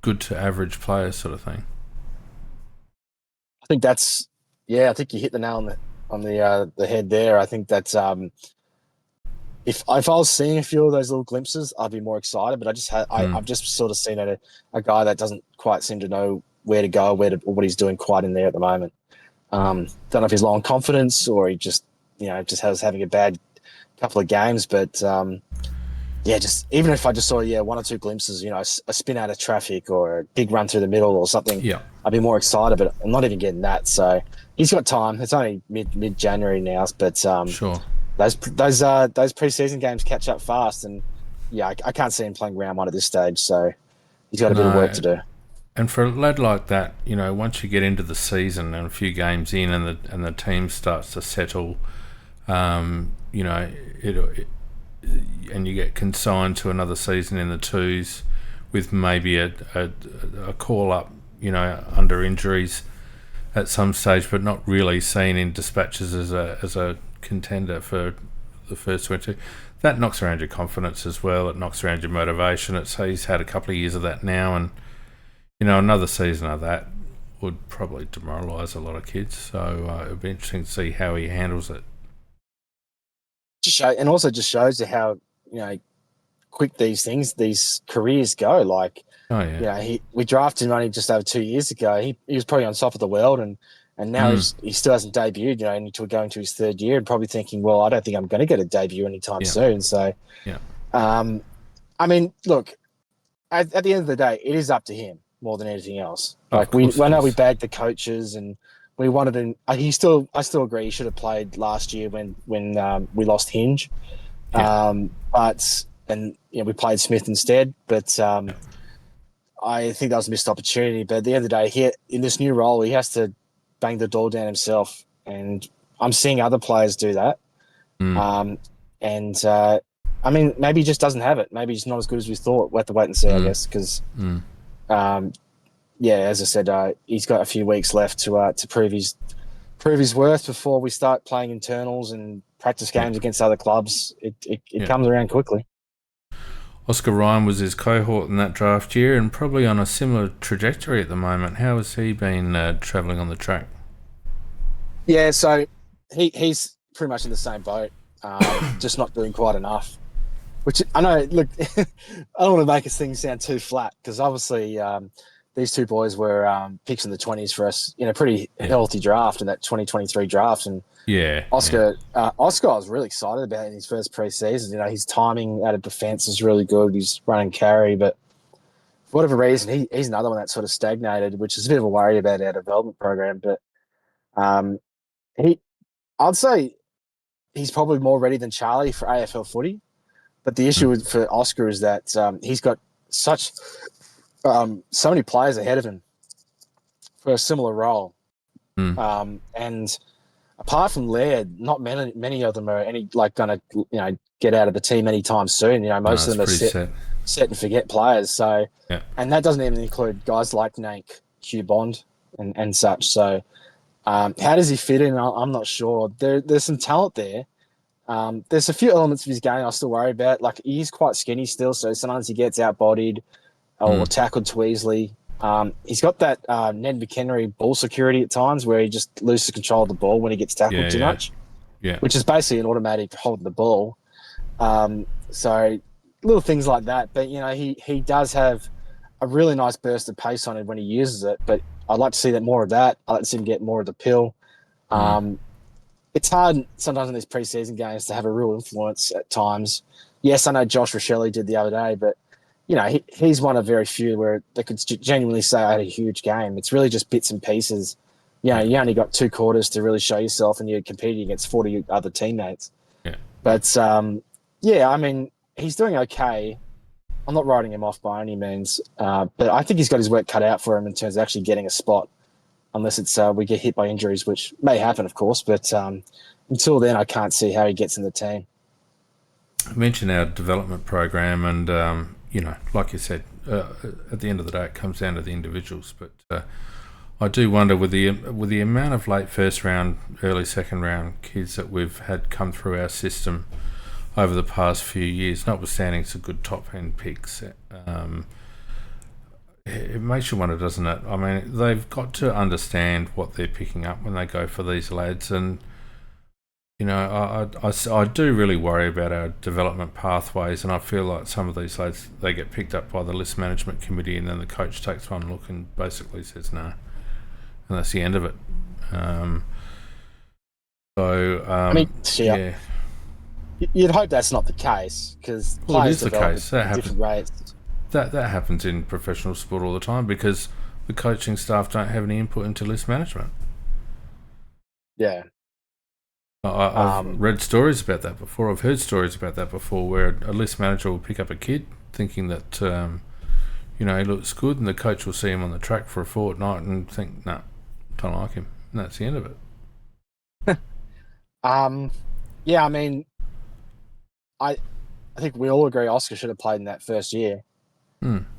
good to average player sort of thing. I think that's I think you hit the nail on the head there. I think that's if I was seeing a few of those little glimpses, I'd be more excited. But I've just sort of seen a guy that doesn't quite seem to know where to go, or what he's doing quite in there at the moment. Don't know if he's low on confidence or he just has having a bad couple of games. But just even if I just saw one or two glimpses, a spin out of traffic or a big run through the middle or something, I'd be more excited. But I'm not even getting that. So he's got time. It's only mid January now, but Sure. Those preseason games catch up fast, and I can't see him playing round one at this stage. So he's got a bit of work to do. And for a lad like that, once you get into the season and a few games in, and the team starts to settle, and you get consigned to another season in the twos with maybe a call up, under injuries at some stage, but not really seen in dispatches as a contender for the first 22. That knocks around your confidence as well. It knocks around your motivation. He's had a couple of years of that now, and another season of that would probably demoralise a lot of kids. So it'll be interesting to see how he handles it. And also just shows you how quick these careers go. Like, we drafted him only just over 2 years ago. He was probably on top of the world, and now he still hasn't debuted. Until going to his third year, and probably thinking, well, I don't think I'm going to get a debut anytime soon. So, I mean, look, at the end of the day, it is up to him more than anything else. Like I know we bagged the coaches and we wanted him. I still agree he should have played last year when we lost Hinge. We played Smith instead. But I think that was a missed opportunity. But at the end of the day, in this new role, he has to bang the door down himself. And I'm seeing other players do that. I mean, maybe he just doesn't have it. Maybe he's not as good as we thought. We'll have to wait and see, I guess, because, as I said, he's got a few weeks left to prove his worth before we start playing internals and practice games against other clubs. It comes around quickly. Oscar Ryan was his cohort in that draft year and probably on a similar trajectory at the moment. How has he been travelling on the track? Yeah, so he's pretty much in the same boat, just not doing quite enough. Which I know, look, I don't want to make this thing sound too flat because obviously these two boys were picks in the 20s for us in a pretty healthy draft in that 2023 draft. And Oscar I was really excited about in his first preseason. His timing out of defence is really good. He's running carry, but for whatever reason, he's another one that sort of stagnated, which is a bit of a worry about our development program. But I'd say he's probably more ready than Charlie for AFL footy. But the issue for Oscar is that he's got so many players ahead of him for a similar role. And apart from Laird, not many of them are going to get out of the team anytime soon. Most of them are set and forget players. So, and that doesn't even include guys like Nank, Hugh Bond, and such. So, how does he fit in? I'm not sure. There's some talent there. There's a few elements of his game I still worry about. Like, he's quite skinny still, so sometimes he gets out-bodied or tackled too easily. He's got that Ned McHenry ball security at times where he just loses control of the ball when he gets tackled too much, which is basically an automatic holding the ball. So little things like that. But, he does have a really nice burst of pace on it when he uses it, but I'd like to see more of that. I'd like to see him get more of the pill. It's hard sometimes in these preseason games to have a real influence at times. Yes, I know Josh Rochelle did the other day, but he's one of very few where they could genuinely say I had a huge game. It's really just bits and pieces. You only got 2 quarters to really show yourself, and you're competing against 40 other teammates. But I mean, he's doing okay. I'm not writing him off by any means, but I think he's got his work cut out for him in terms of actually getting a spot unless it's we get hit by injuries, which may happen, of course. But until then, I can't see how he gets in the team. I mentioned our development program, and like you said, at the end of the day, it comes down to the individuals. But I do wonder with the amount of late first round, early second round kids that we've had come through our system over the past few years, notwithstanding some good top end picks. It makes you wonder, doesn't it? I mean, they've got to understand what they're picking up when they go for these lads, and I do really worry about our development pathways, and I feel like some of these lads, they get picked up by the list management committee, and then the coach takes one look and basically says no, and that's the end of it. I mean, yeah. You'd hope that's not the case, because Well, it is the case. At different rates. That happens in professional sport all the time because the coaching staff don't have any input into list management. Yeah. I've read stories about that before. I've heard stories about that before, where a list manager will pick up a kid thinking that he looks good, and the coach will see him on the track for a fortnight and think, no, don't like him, and that's the end of it. Yeah, I mean, I think we all agree Oscar should have played in that first year.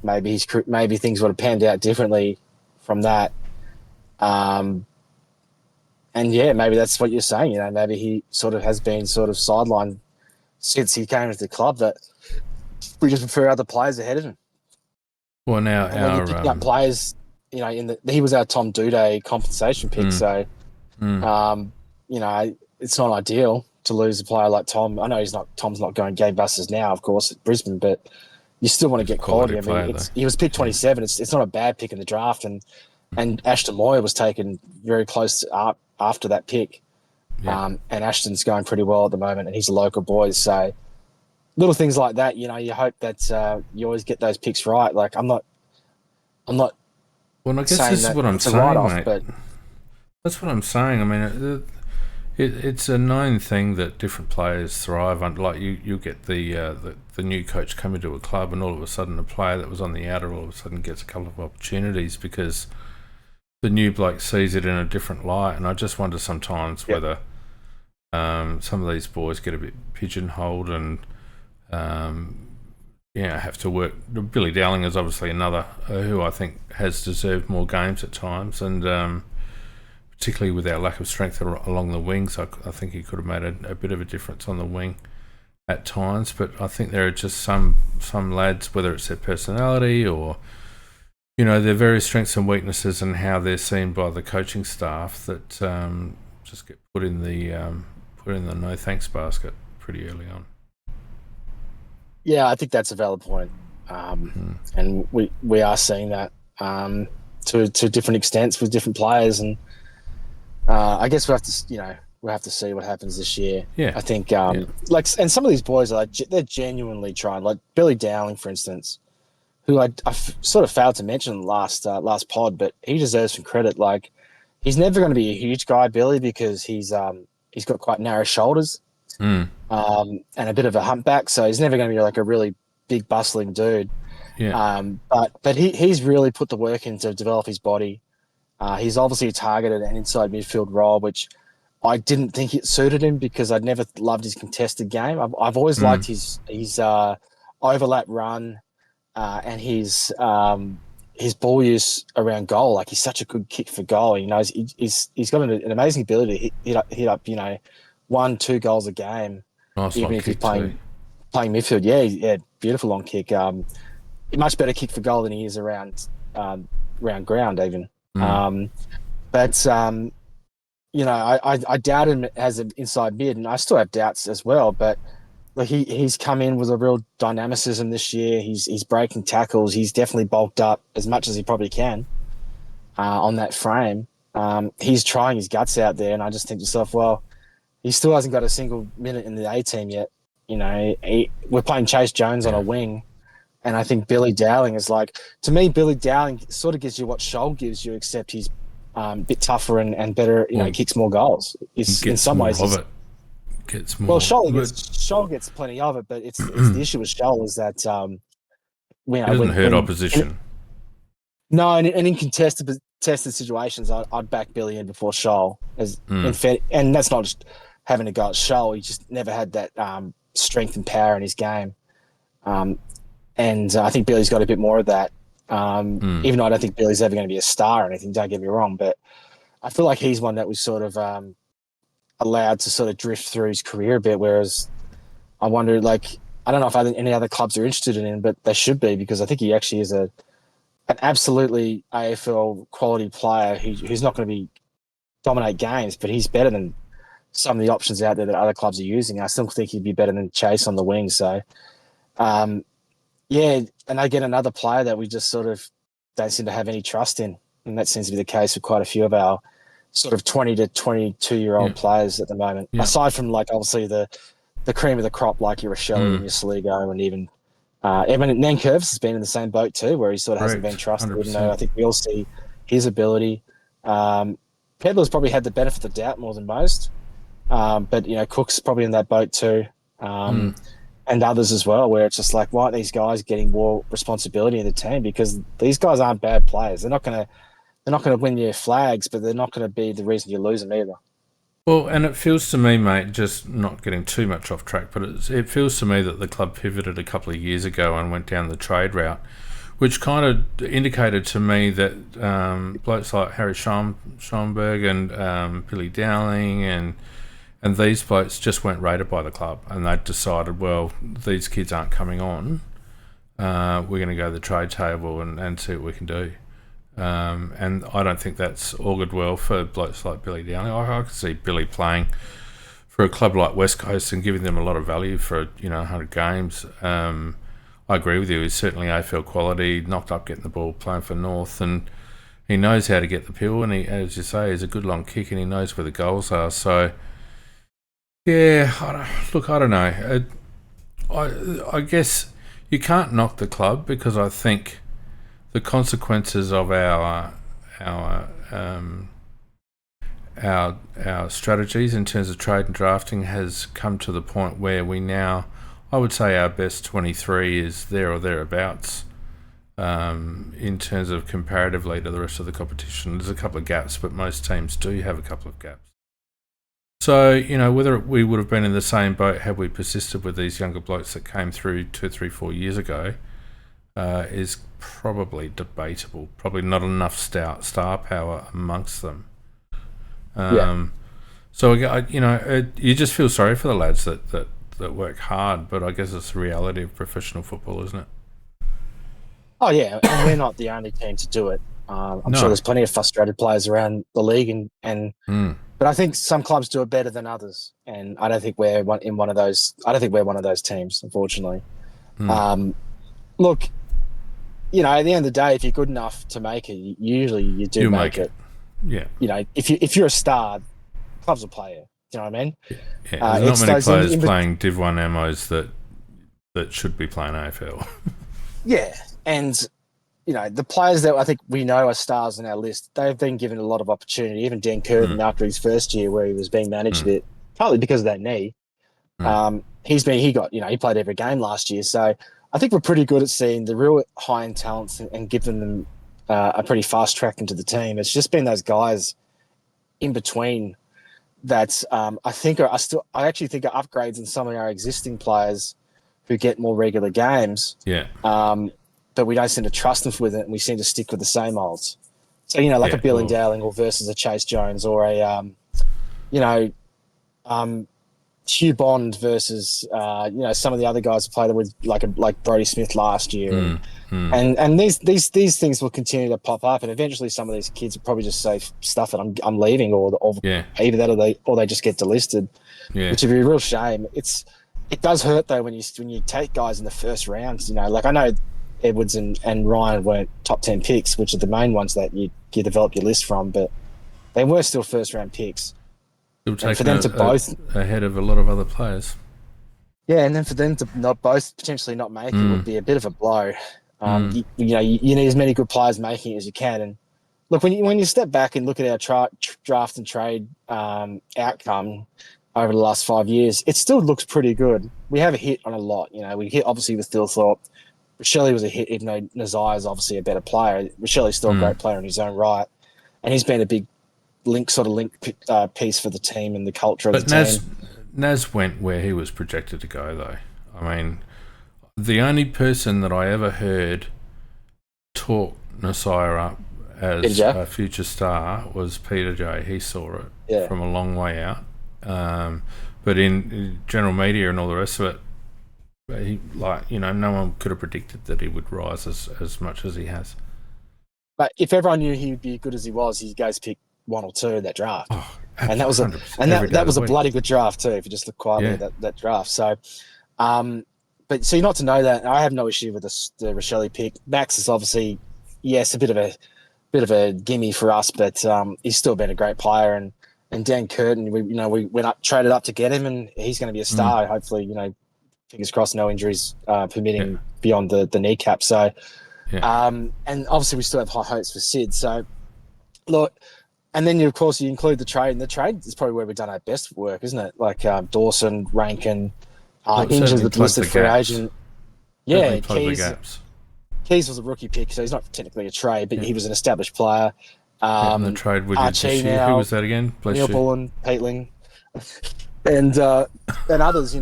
Maybe things would have panned out differently from that. And yeah, maybe that's what you're saying. Maybe he sort of has been sort of sidelined since he came into the club, that we just prefer other players ahead of him. Well, now and when you pick up players, he was our Tom Duday compensation pick, so it's not ideal to lose a player like Tom. I know Tom's not going gangbusters now, of course, at Brisbane, but you still want to get quality. I mean, he was picked 27. It's not a bad pick in the draft, and Ashton Moyer was taken very close after that pick. Yeah. And Ashton's going pretty well at the moment, and he's a local boy. So little things like that, you hope that you always get those picks right. Like I'm not. Well, I guess this is what I'm saying, mate. But that's what I'm saying. I mean, it's a known thing that different players thrive on. Like you get the new coach come into a club, and all of a sudden a player that was on the outer all of a sudden gets a couple of opportunities because the new bloke sees it in a different light. And I just wonder sometimes whether some of these boys get a bit pigeonholed and have to work. Billy Dowling is obviously another who I think has deserved more games at times, and particularly with our lack of strength along the wings, I think he could have made a bit of a difference on the wing at times. But I think there are just some lads, whether it's their personality or their various strengths and weaknesses and how they're seen by the coaching staff, that just get put in the no thanks basket pretty early on. Yeah, I think that's a valid point, and we are seeing that to different extents with different players, and I guess we have to see what happens this year. Yeah, I think and some of these boys are they're genuinely trying. Like Billy Dowling, for instance, who I sort of failed to mention last pod, but he deserves some credit. Like he's never going to be a huge guy, Billy, because he's got quite narrow shoulders. And a bit of a humpback, so he's never going to be like a really big bustling dude. Yeah. But he's really put the work in to develop his body. He's obviously targeted an inside midfield role, which I didn't think it suited him because I'd never loved his contested game. I've always liked his overlap run and his ball use around goal. Like he's such a good kick for goal. He's got an amazing ability to hit up 1-2 goals a game, nice even if he's playing midfield. Yeah, beautiful long kick. Much better kick for goal than he is around ground even. I doubt him as an inside mid, and I still have doubts as well. But like he's come in with a real dynamicism this year. He's breaking tackles. He's definitely bulked up as much as he probably can on that frame. He's trying his guts out there, and I just think to myself, well, he still hasn't got a single minute in the A team yet. We're playing Chase Jones on a wing, and I think Billy Dowling is to me, Billy Dowling sort of gives you what Scholl gives you, except he's a bit tougher and better. Kicks more goals. In some ways, gets more. Well, Scholl gets plenty of it, but it's the issue with Scholl is that he doesn't hurt opposition. No, and in contested tested situations, I'd back Billy in before Shoal. Mm. And that's not just having a go at Shoal. He just never had that strength and power in his game. And I think Billy's got a bit more of that. Even though I don't think Billy's ever going to be a star or anything, don't get me wrong, but I feel like he's one that was sort of allowed to sort of drift through his career a bit, whereas I wonder, like, I don't know if any other clubs are interested in him, but they should be, because I think he actually is an absolutely AFL quality player who's not going to be dominate games, but he's better than some of the options out there that other clubs are using. I still think he'd be better than Chase on the wing. So, yeah, and again, another player that we just sort of don't seem to have any trust in, and that seems to be the case with quite a few of our sort of 20 to 22-year-old players at the moment. Aside from, like, obviously the cream of the crop, like your Rochelle and your Saligo, and even Nankervis has been in the same boat too, where he sort of hasn't been trusted, 100%. even though I think we all see his ability. Pedler's probably had the benefit of the doubt more than most, but Cook's probably in that boat too, and others as well, where it's just like, why aren't these guys getting more responsibility in the team? Because these guys aren't bad players. They're not going to win your flags, but they're not going to be the reason you lose them either. Well, and it feels to me, mate, just not getting too much off track, but it feels to me that the club pivoted a couple of years ago and went down the trade route, which kind of indicated to me that blokes like Harry Schomburg and Billy Dowling and these blokes just weren't rated by the club, and they decided, well, these kids aren't coming on. We're going to go to the trade table and see what we can do. And I don't think that's augured well for blokes like Billy Dowling. I could see Billy playing for a club like West Coast and giving them a lot of value for 100 games. I agree with you. He's certainly AFL quality, knocked up getting the ball, playing for North, and he knows how to get the pill. And he, as you say, he's a good long kick, and he knows where the goals are. So, yeah, I don't know. I guess you can't knock the club, because I think the consequences of our strategies in terms of trade and drafting has come to the point where we now, I would say, our best 23 is there or thereabouts in terms of comparatively to the rest of the competition. There's a couple of gaps, but most teams do have a couple of gaps. So, whether we would have been in the same boat had we persisted with these younger blokes that came through 2, 3, 4 years ago is probably debatable. Probably not enough star power amongst them. So, you just feel sorry for the lads that work hard, but I guess it's the reality of professional football, isn't it? Oh, yeah, and we're not the only team to do it. I'm sure there's plenty of frustrated players around the league, but I think some clubs do it better than others, and I don't think we're one of those. I don't think we're one of those teams, unfortunately. Look, at the end of the day, if you're good enough to make it, usually you do make it. Yeah. If you're a star, clubs will play you. Do you know what I mean? Yeah. There's not many players playing Div 1 ammos that should be playing AFL. Yeah, and the players that I think we know are stars on our list, they've been given a lot of opportunity. Even Dan Curtin, after his first year where he was being managed a bit, partly because of that knee, he played every game last year. So I think we're pretty good at seeing the real high-end talents and giving them a pretty fast track into the team. It's just been those guys in between that I actually think are upgrades in some of our existing players who get more regular games. Yeah. But we don't seem to trust them with it, and we seem to stick with the same olds. So, like a Billy Dowling or versus a Chase Jones, or a, Hugh Bond versus, some of the other guys who played with like Brodie Smith last year. And these things will continue to pop up, and eventually some of these kids will probably just say stuff that I'm leaving, or either that or they just get delisted, which would be a real shame. It does hurt though when you take guys in the first rounds. Like I know Edwards and Ryan weren't top 10 picks, which are the main ones that you develop your list from, but they were still first round picks. For them to both ahead of a lot of other players. Yeah, and then for them to potentially not make it would be a bit of a blow. You need as many good players making it as you can. And look, when you step back and look at our draft and trade outcome over the last 5 years, it still looks pretty good. We have a hit on a lot. We hit obviously with Thilthorpe. Rochelle was a hit, even though Nazai is obviously a better player. Rochelle's still a great player in his own right. and he's been a big link piece for the team and the culture of the But team. Naz went where he was projected to go, though. I mean, the only person that I ever heard talk Nasiah up as a future star was Peter J. He saw it from a long way out. But in general media and all the rest of it, he, no one could have predicted that he would rise as much as he has. But if everyone knew he would be as good as he was, he goes pick 1 or 2 in that draft. Oh, and that was a bloody good draft too. If you just look quietly at that draft. So, but so you're not to know that. I have no issue with the Rochelle pick. Max is obviously, yes, a bit of a gimme for us, but he's still been a great player. And Dan Curtin, we went traded up to get him, and he's going to be a star. Hopefully, fingers crossed, no injuries permitting beyond the kneecap. So, and obviously we still have high hopes for Sid. So, look, and then of course you include the trade, and the trade is probably where we've done our best work, isn't it? Like Dawson, Rankin, Hinge is the listed free agent. Yeah, Keys was a rookie pick, so he's not technically a trade, but he was an established player. And the trade with Archie now, who was that again? Neil Bullen, Peatling, and others.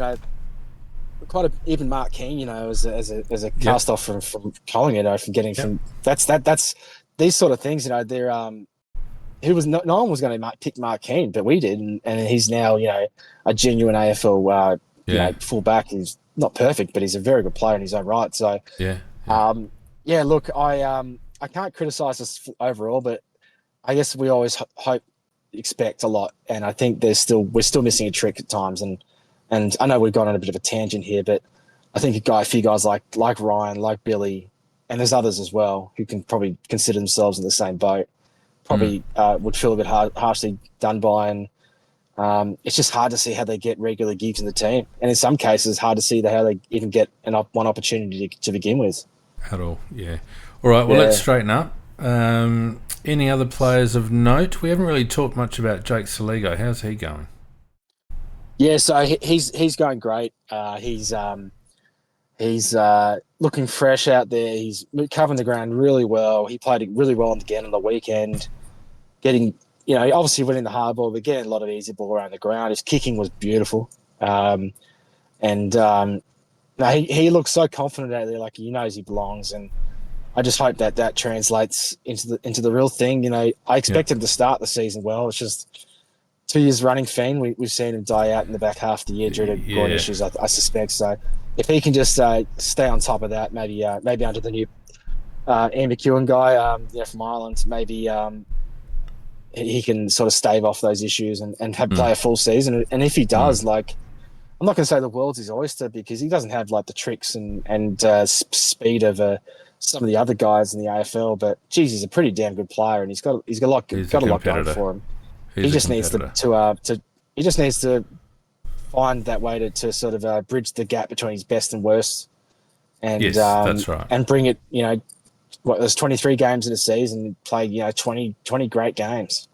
Even Mark Keane, as a cast off from Collingwood, from getting from that's these sort of things. They're no one was going to pick Mark Keane, but we did, and he's now a genuine AFL fullback. He's not perfect, but he's a very good player in his own right. So look, I can't criticise us overall, but I guess we always expect a lot, and I think we're still missing a trick at times, and I know we've gone on a bit of a tangent here, but I think a few guys like Ryan, like Billy, and there's others as well who can probably consider themselves in the same boat, probably would feel a bit harshly done by, and it's just hard to see how they get regular gigs in the team, and in some cases hard to see how they even get one opportunity to begin with. At all, yeah. All right, well, let's straighten up. Any other players of note? We haven't really talked much about Jake Saligo. How's he going? Yeah, so he's going great. He's looking fresh out there. He's covering the ground really well. He played really well again on the weekend, getting obviously winning the hard ball, but getting a lot of easy ball around the ground. His kicking was beautiful, he looks so confident out there, like he knows he belongs, and I just hope that translates into the real thing. I expect him to start the season well. It's just 2 years running fiend. We've seen him die out in the back half of the year due to groin issues, I suspect. So if he can just stay on top of that, maybe under the new Ian McEwen guy from Ireland, maybe he can sort of stave off those issues and play a full season. And if he does, I'm not going to say the world's his oyster, because he doesn't have the tricks and speed of some of the other guys in the AFL. But geez, he's a pretty damn good player, and he's got a lot going for him. He just needs to find that way to sort of bridge the gap between his best and worst, and that's right. And bring it. There's 23 games in a season, play 20 great games.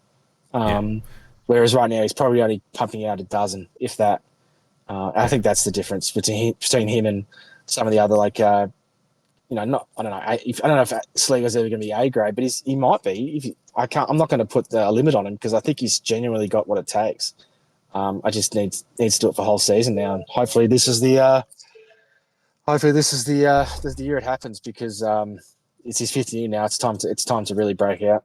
Whereas right now he's probably only pumping out a dozen, if that. I think that's the difference between him and some of the other I don't know if Sligo's ever going to be A grade, but he might be. I'm not going to put a limit on him, because I think he's genuinely got what it takes. I just needs to do it for the whole season now, and hopefully this is the year it happens, because it's his 5th year now. It's time to really break out.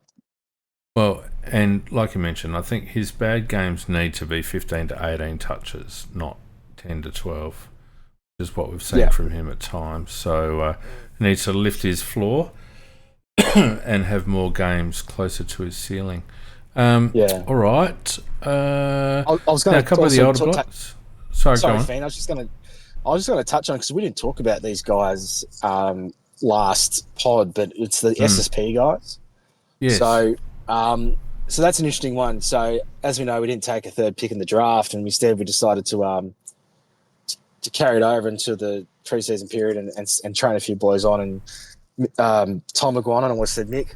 Well, and like you mentioned, I think his bad games need to be 15 to 18 touches, not 10 to 12, which is what we've seen from him at times. So he needs to lift his floor and have more games closer to his ceiling. All right. I was going to a couple of the older blocks. Sorry, Fane. I was just going to touch on, because we didn't talk about these guys last pod, but it's the SSP guys. Yes. So that's an interesting one. So as we know, we didn't take a third pick in the draft, and instead we decided to carry it over into the preseason period and train a few boys on. And Tom McGuire, I almost said Mick.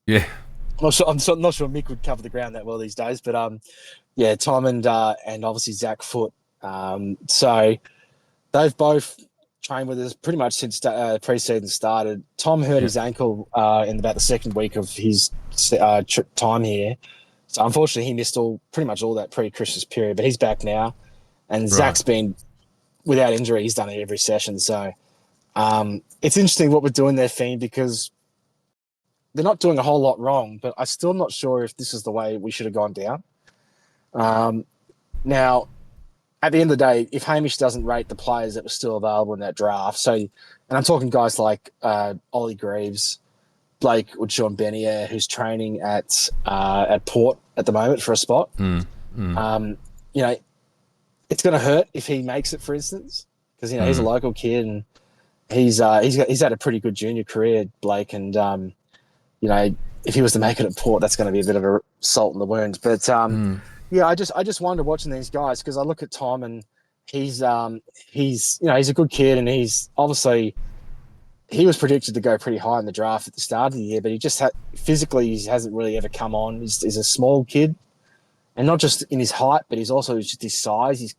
Yeah. I'm not sure Mick would cover the ground that well these days, but Tom and obviously Zach Foote. So they've both trained with us pretty much since pre-season started. Tom hurt Yeah. his ankle in about the second week of his time here. So unfortunately, he missed pretty much all that pre-Christmas period, but he's back now. And Right. Zach's been, without injury, he's done it every session. So it's interesting what we're doing there, Fiend, because they're not doing a whole lot wrong, but I'm still not sure if this is the way we should have gone down. Now, at the end of the day, if Hamish doesn't rate the players that were still available in that draft, so, and I'm talking guys like Ollie Greaves, Blake or Sean Benier, who's training at Port at the moment for a spot. You know, it's going to hurt if he makes it, for instance, because he's a local kid and he's had a pretty good junior career, Blake, and if he was to make it at Port, that's going to be a bit of a salt in the wound. But yeah, I just wonder watching these guys because I look at Tom and he's a good kid and he's obviously he was predicted to go pretty high in the draft at the start of the year, but he just physically he hasn't really ever come on. He's a small kid, and not just in his height, but he's also just his size. He's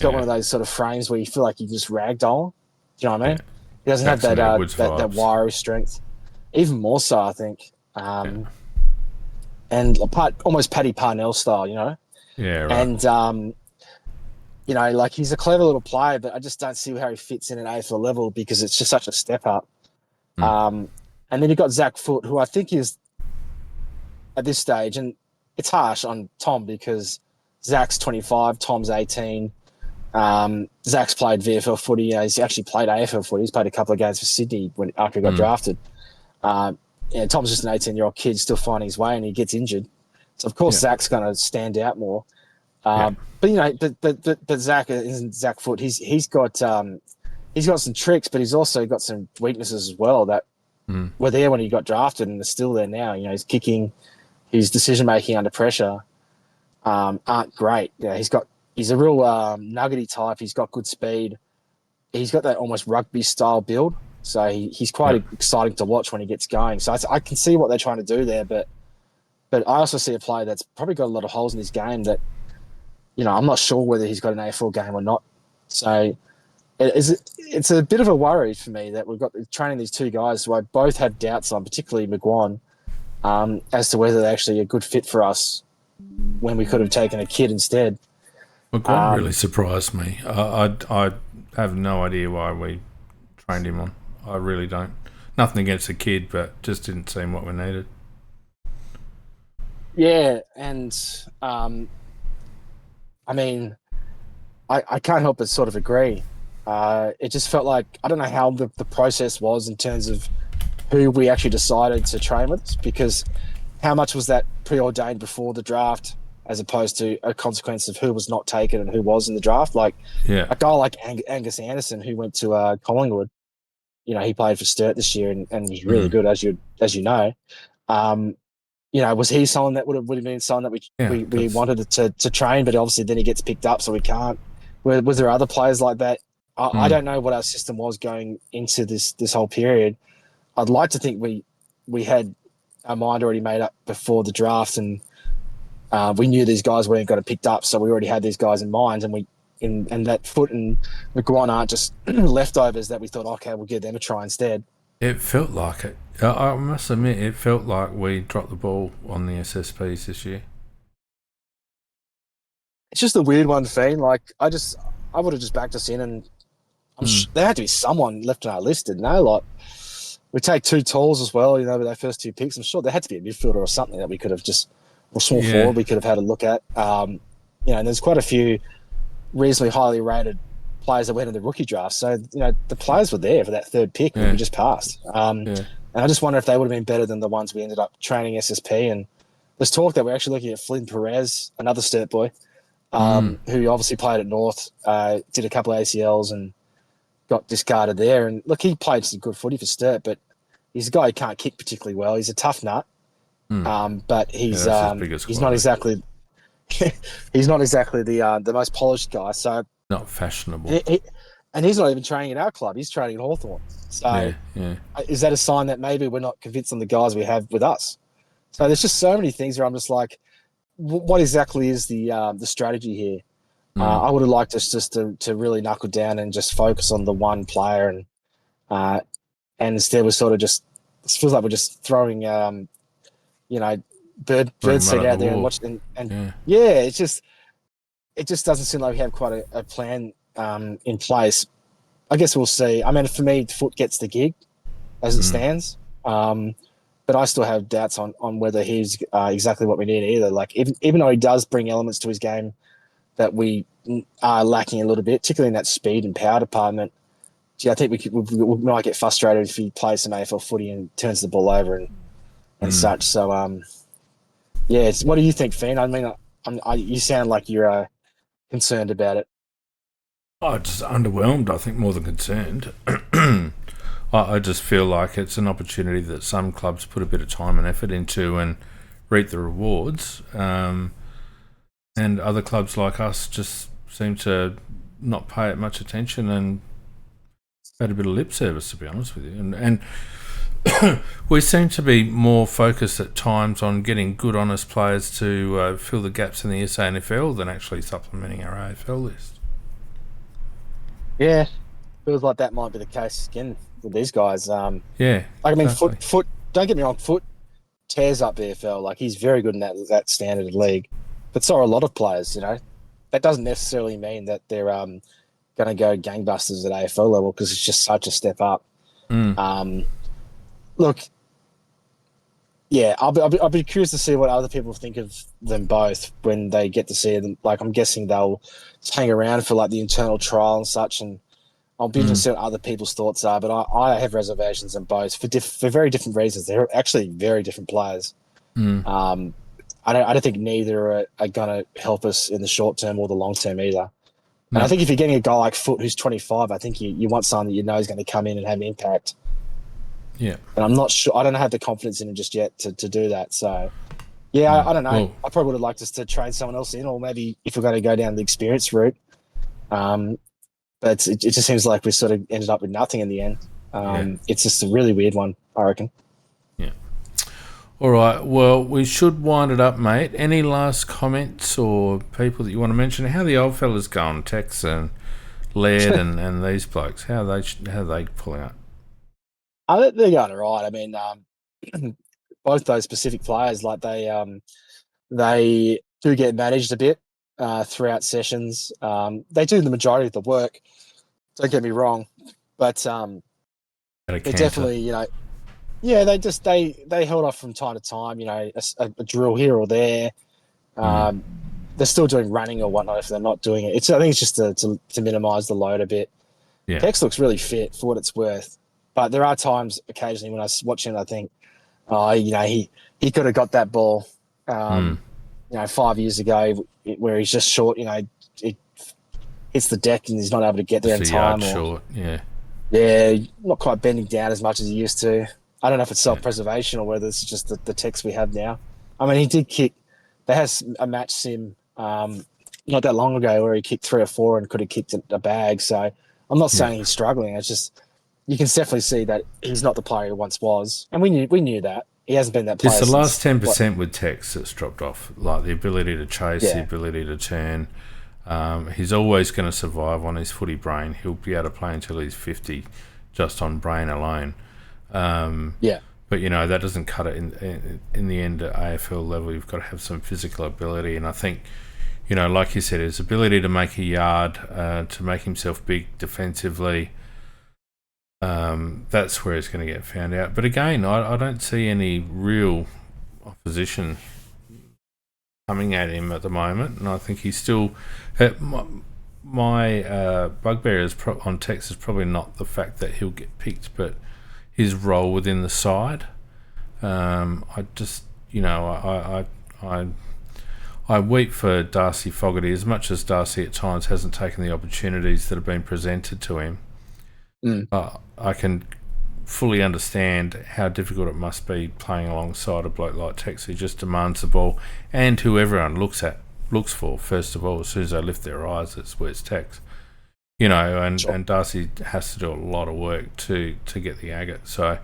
got one of those sort of frames where you feel like you just ragdoll. Do you know what I mean? He doesn't have that wiry strength. Even more so, I think. And almost Paddy Parnell style, Yeah, right. And like he's a clever little player, but I just don't see how he fits in at AFL level because it's just such a step up. And then you've got Zach Foote, who I think is at this stage, and it's harsh on Tom because Zach's 25, Tom's 18. Zach's played VFL footy. He's actually played AFL footy. He's played a couple of games for Sydney after he got drafted. Tom's just an 18-year-old kid still finding his way, and he gets injured. So of course Zach's going to stand out more. But Zach isn't Zach Foote. He's got some tricks, but he's also got some weaknesses as well that were there when he got drafted and are still there now. His kicking, his decision making under pressure aren't great. He's a real nuggety type. He's got good speed. He's got that almost rugby style build. So he's quite exciting to watch when he gets going. So I can see what they're trying to do there, but I also see a player that's probably got a lot of holes in his game that, I'm not sure whether he's got an AFL game or not. So it's a bit of a worry for me that we've got training these two guys who I both have doubts on, particularly McGuan, as to whether they're actually a good fit for us when we could have taken a kid instead. McGuan really surprised me. I have no idea why we trained him on. I really don't. Nothing against the kid, but just didn't seem what we needed. Yeah, and I can't help but sort of agree. It just felt like, I don't know how the process was in terms of who we actually decided to train with, because how much was that preordained before the draft as opposed to a consequence of who was not taken and who was in the draft? Like a guy like Angus Anderson, who went to Collingwood, he played for Sturt this year and was really good, as you know. Was he someone that would have been someone that we wanted to train, but obviously then he gets picked up, so we can't. Was there other players like that? I don't know what our system was going into this whole period. I'd like to think we had our mind already made up before the draft, and we knew these guys weren't going to picked up, so we already had these guys in mind, and that Foote and McGuan aren't just leftovers that we thought, okay, we'll give them a try instead. It felt like it. I must admit, it felt like we dropped the ball on the SSPs this year. It's just a weird one, Fiend. Like, I would have just backed us in, and there had to be someone left on our list, didn't they? Like, we take two talls as well, with our first two picks. I'm sure there had to be a midfielder or something that we could have or small forward we could have had a look at. And there's quite a few reasonably highly rated players that went in the rookie draft. So, the players were there for that third pick that we just passed. And I just wonder if they would have been better than the ones we ended up training SSP. And there's talk that we're actually looking at Flynn Perez, another Sturt boy, who obviously played at North, did a couple of ACLs and got discarded there. And look, he played some good footy for Sturt, but he's a guy who can't kick particularly well. He's a tough nut, but he's not exactly the most polished guy. So not fashionable. And he's not even training at our club. He's training at Hawthorn. So is that a sign that maybe we're not convinced on the guys we have with us? So there's just so many things where I'm just like, what exactly is the strategy here? I would have liked us just to really knuckle down and just focus on the one player, and instead we're sort of just it feels like we're just throwing you know bird Throwing mud seed at the out there and wall. watch and Yeah. yeah, it just doesn't seem like we have quite a plan in place. I guess we'll see. I mean, for me, Foot gets the gig as it stands. But I still have doubts on whether he's exactly what we need either. Like, even though he does bring elements to his game that we are lacking a little bit, particularly in that speed and power department. Gee, I think we might get frustrated if he plays some AFL footy and turns the ball over and such. So, yeah, what do you think, Finn? I mean, you sound like you're concerned about it. Oh, just underwhelmed, I think, more than concerned. I just feel like it's an opportunity that some clubs put a bit of time and effort into and reap the rewards. And other clubs like us just seem to not pay it much attention and had a bit of lip service, to be honest with you. And we seem to be more focused at times on getting good, honest players to fill the gaps in the SANFL than actually supplementing our AFL list. Yeah, feels like that might be the case again with these guys. Yeah, Like, I mean, exactly. Foot. Don't get me wrong, Foot tears up the AFL. Like, he's very good in that standard league. But so are a lot of players. That doesn't necessarily mean that they're going to go gangbusters at AFL level because it's just such a step up. Um, Look, yeah, I'll be curious to see what other people think of them both when they get to see them. Like, I'm guessing they'll hang around for like the internal trial and such, and I'll be interested to see what other people's thoughts are. But I have reservations on both for very different reasons. They're actually very different players. I don't think neither are going to help us in the short term or the long term either. And I No. think if you're getting a guy like Foot who's 25, I think you want someone that you know is going to come in and have impact. Yeah. And I'm not sure. I don't have the confidence in him just yet to do that. So, yeah, I don't know. Well, I probably would have liked us to trade someone else in, or maybe if we're going to go down the experience route. Um, but it just seems like we sort of ended up with nothing in the end. yeah. It's just a really weird one, I reckon. Yeah. All right. Well, we should wind it up, mate. Any last comments or people that you want to mention? How the old fellas going? Tex and Laird and these blokes. How are they pulling up? I think they're going all right. I mean, both those specific players, like they do get managed a bit throughout sessions. They do the majority of the work. Don't get me wrong, but At a they're canter. definitely yeah, they held off from time to time. A drill here or there. They're still doing running or whatnot if they're not doing it. I think it's just to minimise the load a bit. Yeah. Tex looks really fit for what it's worth, but there are times occasionally when I watch him, I think, oh, he could have got that ball, 5 years ago where he's just short. It hits the deck and he's not able to get there Just in a yard time, or short. Yeah. yeah, not quite bending down as much as he used to. I don't know if it's Yeah. self-preservation or whether it's just the text we have now. I mean, he did kick. They has a match sim not that long ago where he kicked 3 or 4 and could have kicked a bag. So I'm not Yeah. saying he's struggling. It's just you can definitely see that he's not the player he once was, and we knew that he hasn't been that It's player the since last what? 10% with Tex that's dropped off. Like the ability to chase, the Yeah, ability to turn. He's always going to survive on his footy brain. He'll be able to play until he's 50 just on brain alone. yeah, But that doesn't cut it in the end at AFL level. You've got to have some physical ability, and I think like you said, his ability to make a yard, to make himself big defensively. That's where he's going to get found out. But again, I don't see any real opposition coming at him at the moment, and I think he's still. My bugbear on Tex is probably not the fact that he'll get picked, but his role within the side. I just, I weep for Darcy Fogarty as much as Darcy at times hasn't taken the opportunities that have been presented to him. I can fully understand how difficult it must be playing alongside a bloke like Tex who just demands the ball and who everyone looks for first of all. As soon as they lift their eyes, it's where's Tex. sure. And Darcy has to do a lot of work to get the agate. So,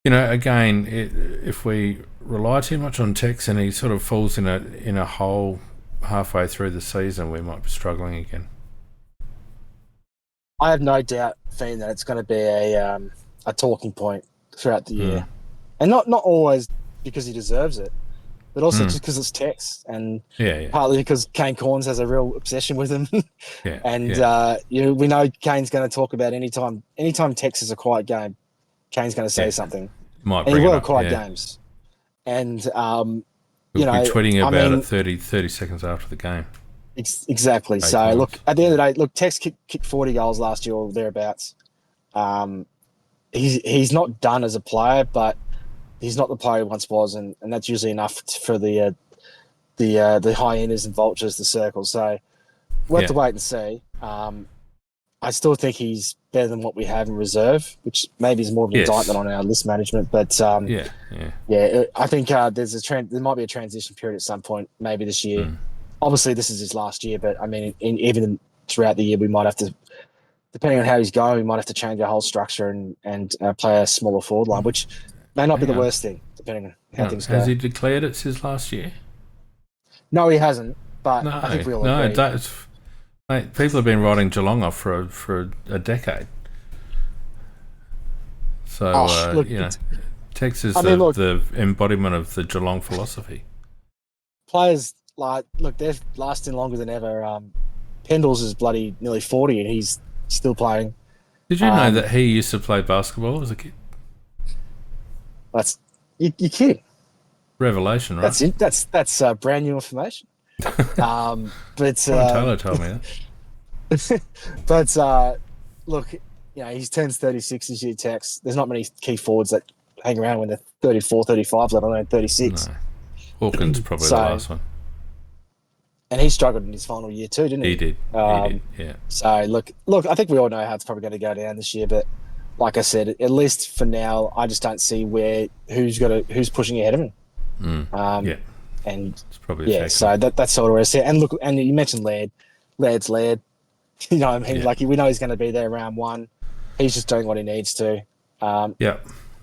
again, if we rely too much on Tex and he sort of falls in a hole halfway through the season, we might be struggling again. I have no doubt, Fiend, that it's going to be a talking point throughout the year, and not always because he deserves it, but also just because it's Tex, and partly because Kane Corns has a real obsession with him. We know Kane's going to talk about anytime Tex is a quiet game, Kane's going to say something. Might and bring he will it have up, quiet games, and we'll be tweeting about it 30 seconds after the game. Exactly. So look, at the end of the day, Tex kicked 40 goals last year or thereabouts. He's not done as a player, but he's not the player he once was, and that's usually enough for the hyenas and vultures to circle. So we'll have to wait and see. I still think he's better than what we have in reserve, which maybe is more of an indictment on our list management. But I think there might be a transition period at some point, maybe this year. Obviously, this is his last year, but I mean, even throughout the year, we might have to, depending on how he's going, we might have to change our whole structure and play a smaller forward line, which may not be the worst thing, depending on how things go. Has he declared it's his last year? No, he hasn't. But I think we all agree. Mate, people have been writing Geelong off for a decade. So Tex is the embodiment of the Geelong philosophy. Players they're lasting longer than ever. Pendles is bloody nearly 40 and he's still playing. Did you know that he used to play basketball as a kid? That's you're kidding. Revelation, right? That's brand new information. But Taylor told me that. But look, he turns 36 this year. Tex. There's not many key forwards that hang around when they're 34, 35, let alone 36. No. Hawkins probably the last one. And he struggled in his final year too, didn't he? He did. Yeah. So look, I think we all know how it's probably going to go down this year, but like I said, at least for now, I just don't see who's pushing ahead of him. And it's probably so that's sort of where I see it. And look, and you mentioned Laird. Laird's Laird. You know what I mean? Yeah. Like we know he's going to be there round one. He's just doing what he needs to. I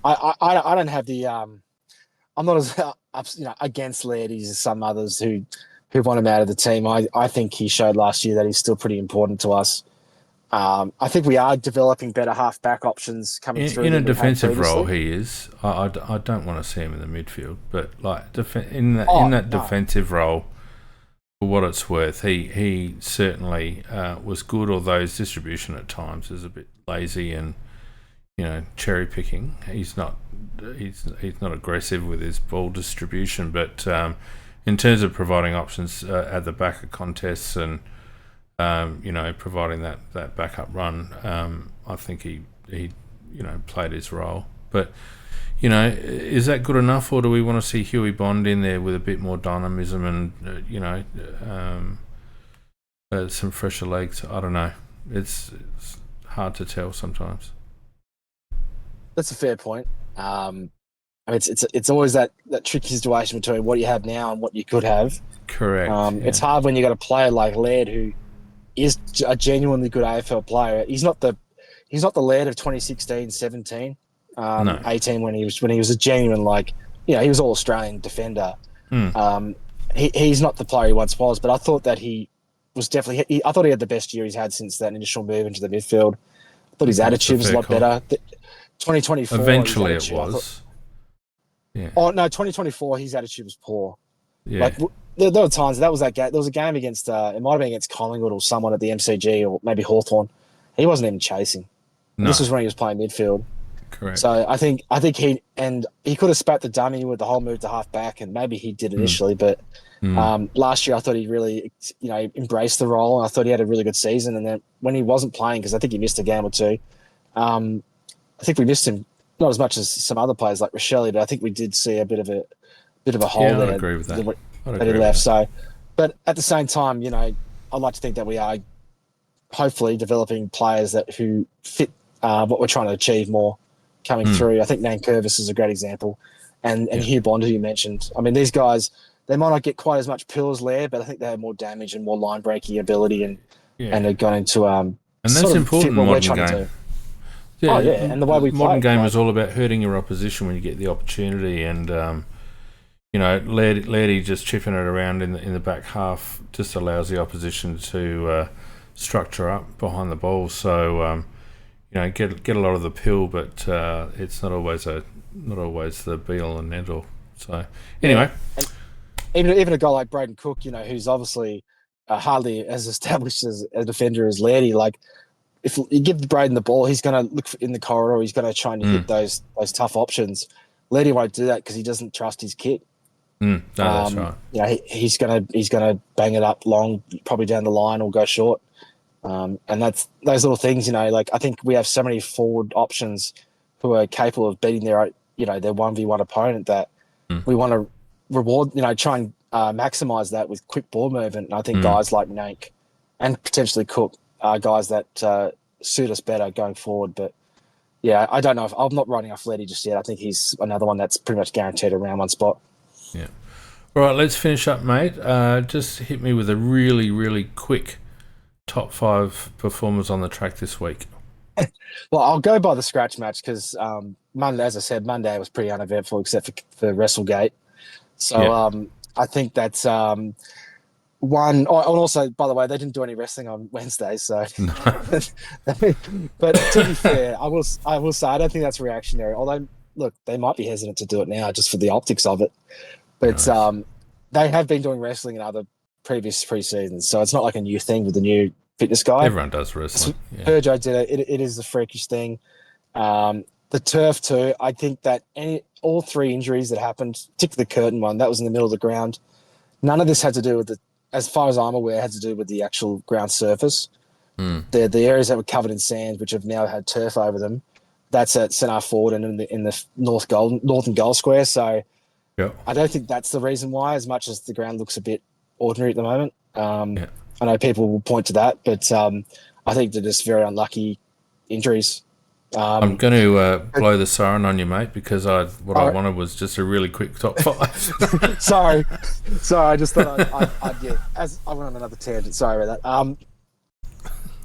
don't have the I'm not as against Laird as some others who want him out of the team. I think he showed last year that he's still pretty important to us. I think we are developing better half-back options coming through. In a defensive role, he is. I don't want to see him in the midfield, but like in that defensive role, for what it's worth, he certainly was good. Although his distribution at times is a bit lazy and cherry picking. He's not aggressive with his ball distribution, but in terms of providing options at the back of contests and providing that backup run, I think he played his role. But is that good enough, or do we want to see Huey Bond in there with a bit more dynamism and some fresher legs? I don't know. It's hard to tell sometimes. That's a fair point. It's always that tricky situation between what you have now and what you could have. Correct. It's hard when you got a player like Laird who is a genuinely good AFL player. He's not the Laird of 2016, 17, 18 when he was a genuine he was all Australian defender. He's not the player he once was, but I thought that he was definitely. I thought he had the best year he's had since that initial move into the midfield. I thought his attitude was a lot better. 2024. Eventually, it was. Yeah. Oh no, 2024. His attitude was poor. Yeah. There were times that was that game. There was a game against it might have been against Collingwood or someone at the MCG or maybe Hawthorn. He wasn't even chasing. No. This was when he was playing midfield. Correct. So I think he could have spat the dummy with the whole move to half back, and maybe he did initially. But last year I thought he really embraced the role, and I thought he had a really good season. And then when he wasn't playing, because I think he missed a game or two, I think we missed him not as much as some other players like Rochelle, but I think we did see a bit of a hole there. I agree with that. That he left. So, but at the same time, I'd like to think that we are hopefully developing players who fit what we're trying to achieve more coming through. I think Dan Curtin is a great example, and Hugh Bond, who you mentioned. I mean, these guys, they might not get quite as much pill as Laird, but I think they have more damage and more line breaking ability, and are going to and that's important in modern game. Yeah, and the way we modern play, game is all about hurting your opposition when you get the opportunity, and Lairdy just chipping it around in the back half just allows the opposition to structure up behind the ball. So get a lot of the pill, but it's not always the be all and end all. So anyway, even a guy like Braden Cook, who's obviously hardly as established as a defender as Lairdy, like if you give Braden the ball, he's going to look in the corridor. He's going to try and hit those tough options. Lairdy won't do that because he doesn't trust his kit. No, that's right. He's gonna bang it up long, probably down the line or go short. And that's those little things, like I think we have so many forward options who are capable of beating their 1v1 opponent that we want to reward, try and maximize that with quick ball movement. And I think guys like Nank and potentially Cook are guys that suit us better going forward. But yeah, I don't know if I'm not writing off Letty just yet. I think he's another one that's pretty much guaranteed a round one spot. Yeah. All right, let's finish up, mate. Just hit me with a really, really quick top 5 performers on the track this week. Well, I'll go by the scratch match because Monday, as I said, Monday was pretty uneventful except for WrestleGate. So I think that's one. Oh, and also, by the way, they didn't do any wrestling on Wednesday. So, No. but to be fair, I will say I don't think that's reactionary. Although, look, they might be hesitant to do it now just for the optics of it. But Nice. they have been doing wrestling in other previous pre-seasons, so it's not like a new thing with the new fitness guy. Everyone does wrestling. Yeah. Peugeot did it. It is a freakish thing. The turf too. I think that all 3 injuries that happened, particularly the Curtin one, that was in the middle of the ground. None of this had to do with as far as I'm aware, had to do with the actual ground surface. The areas that were covered in sand, which have now had turf over them, that's at centre forward and in the northern goal square. So. Yeah. I don't think that's the reason why, as much as the ground looks a bit ordinary at the moment. I know people will point to that, but I think they're just very unlucky injuries. I'm going to blow the siren on you, mate, because I wanted was just a really quick top 5. Sorry, I just thought as I went on another tangent. Sorry about that.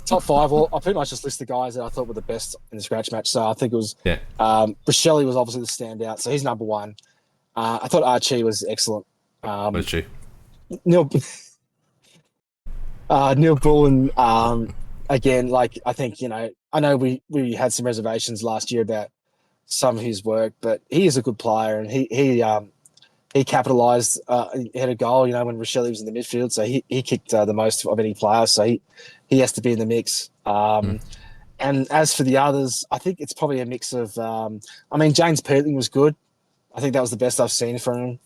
Top 5. Well, I pretty much just list the guys that I thought were the best in the scratch match. So I think it was Brachelli was obviously the standout, so he's number 1. I thought Archie was excellent. Was she? Neil Bullen, again, like I think, I know we had some reservations last year about some of his work, but he is a good player and he capitalised, he had a goal, when Rochelle was in the midfield, so he kicked the most of any player, so he has to be in the mix. And as for the others, I think it's probably a mix of, James Peatling was good. I think that was the best I've seen from him.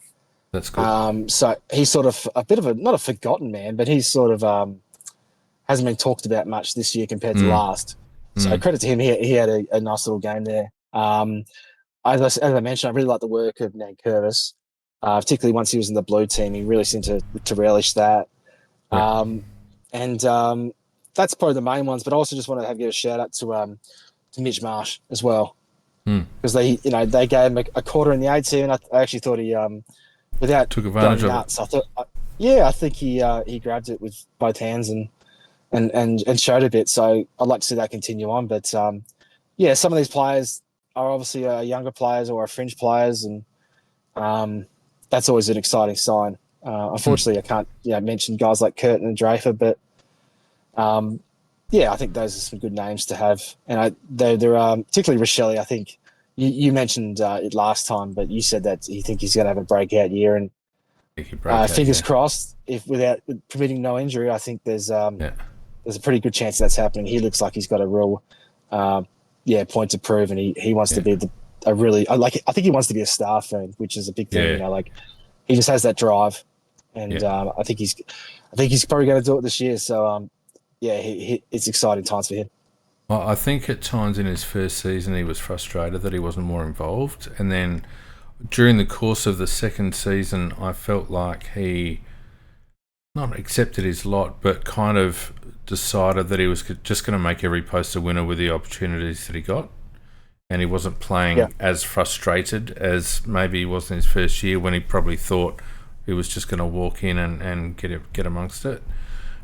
That's good. So he's sort of a bit of not a forgotten man, but he's sort of hasn't been talked about much this year compared to last. So credit to him. He had a nice little game there. As I mentioned, I really like the work of Nan Curtis, particularly once he was in the blue team. He really seemed to relish that. Yeah. And that's probably the main ones. But I also just want to give a shout out to Mitch Marsh as well. Because they gave him a quarter in the 18. I actually thought he, without took advantage going of nuts, I think he grabbed it with both hands and showed a bit. So I'd like to see that continue on. But some of these players are obviously younger players or are fringe players, and that's always an exciting sign. Unfortunately, I can't mention guys like Curtin and Draper, but I think those are some good names to have. And they're particularly Rochelle. I think you mentioned it last time, but you said that you think he's going to have a breakout year. And fingers crossed, without permitting no injury, I think there's a pretty good chance that's happening. He looks like he's got a real point to prove, and he wants to be I think he wants to be a star fan, which is a big thing. He just has that drive, and I think he's probably going to do it this year. So it's exciting times for him. Well, I think at times in his first season he was frustrated that he wasn't more involved, and then during the course of the second season I felt like he not accepted his lot, but kind of decided that he was just going to make every post a winner with the opportunities that he got, and he wasn't playing as frustrated as maybe he was in his first year when he probably thought he was just going to walk in and get amongst it.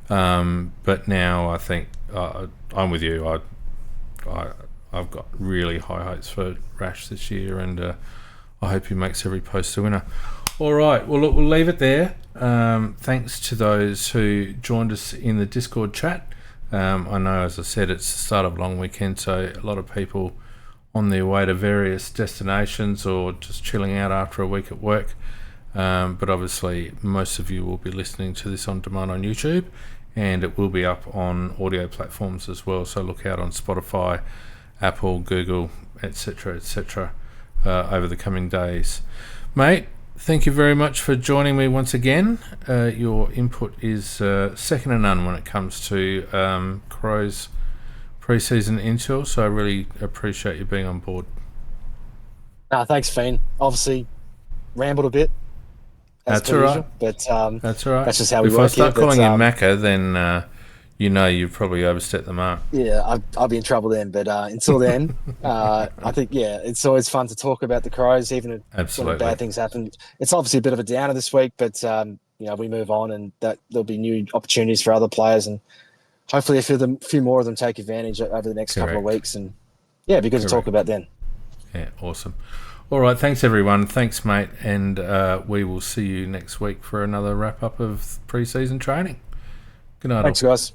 But now I think I'm with you. I've got really high hopes for Rash this year, and I hope he makes every post a winner. All right. Well, look, we'll leave it there. Thanks to those who joined us in the Discord chat. I know, as I said, it's the start of a long weekend, so a lot of people on their way to various destinations or just chilling out after a week at work. But obviously, most of you will be listening to this on demand on YouTube, and it will be up on audio platforms as well. So look out on Spotify, Apple, Google, etc., over the coming days. Mate, thank you very much for joining me once again. Your input is second to none when it comes to Crows pre-season intel, so I really appreciate you being on board. Thanks, Fiend. Obviously, rambled a bit. That's all right. But that's all right. That's just how we work. If I start calling you Macca, then you've probably overstepped the mark. Yeah, I'll be in trouble then. But until then, I think it's always fun to talk about the Crows, even when bad things happen. It's obviously a bit of a downer this week, but we move on, and that there'll be new opportunities for other players, and hopefully a few more of them take advantage over the next couple of weeks, and it'd be good to talk about then. Yeah, awesome. All right, thanks everyone. Thanks, mate, and we will see you next week for another wrap up of pre-season training. Good night. Thanks, guys.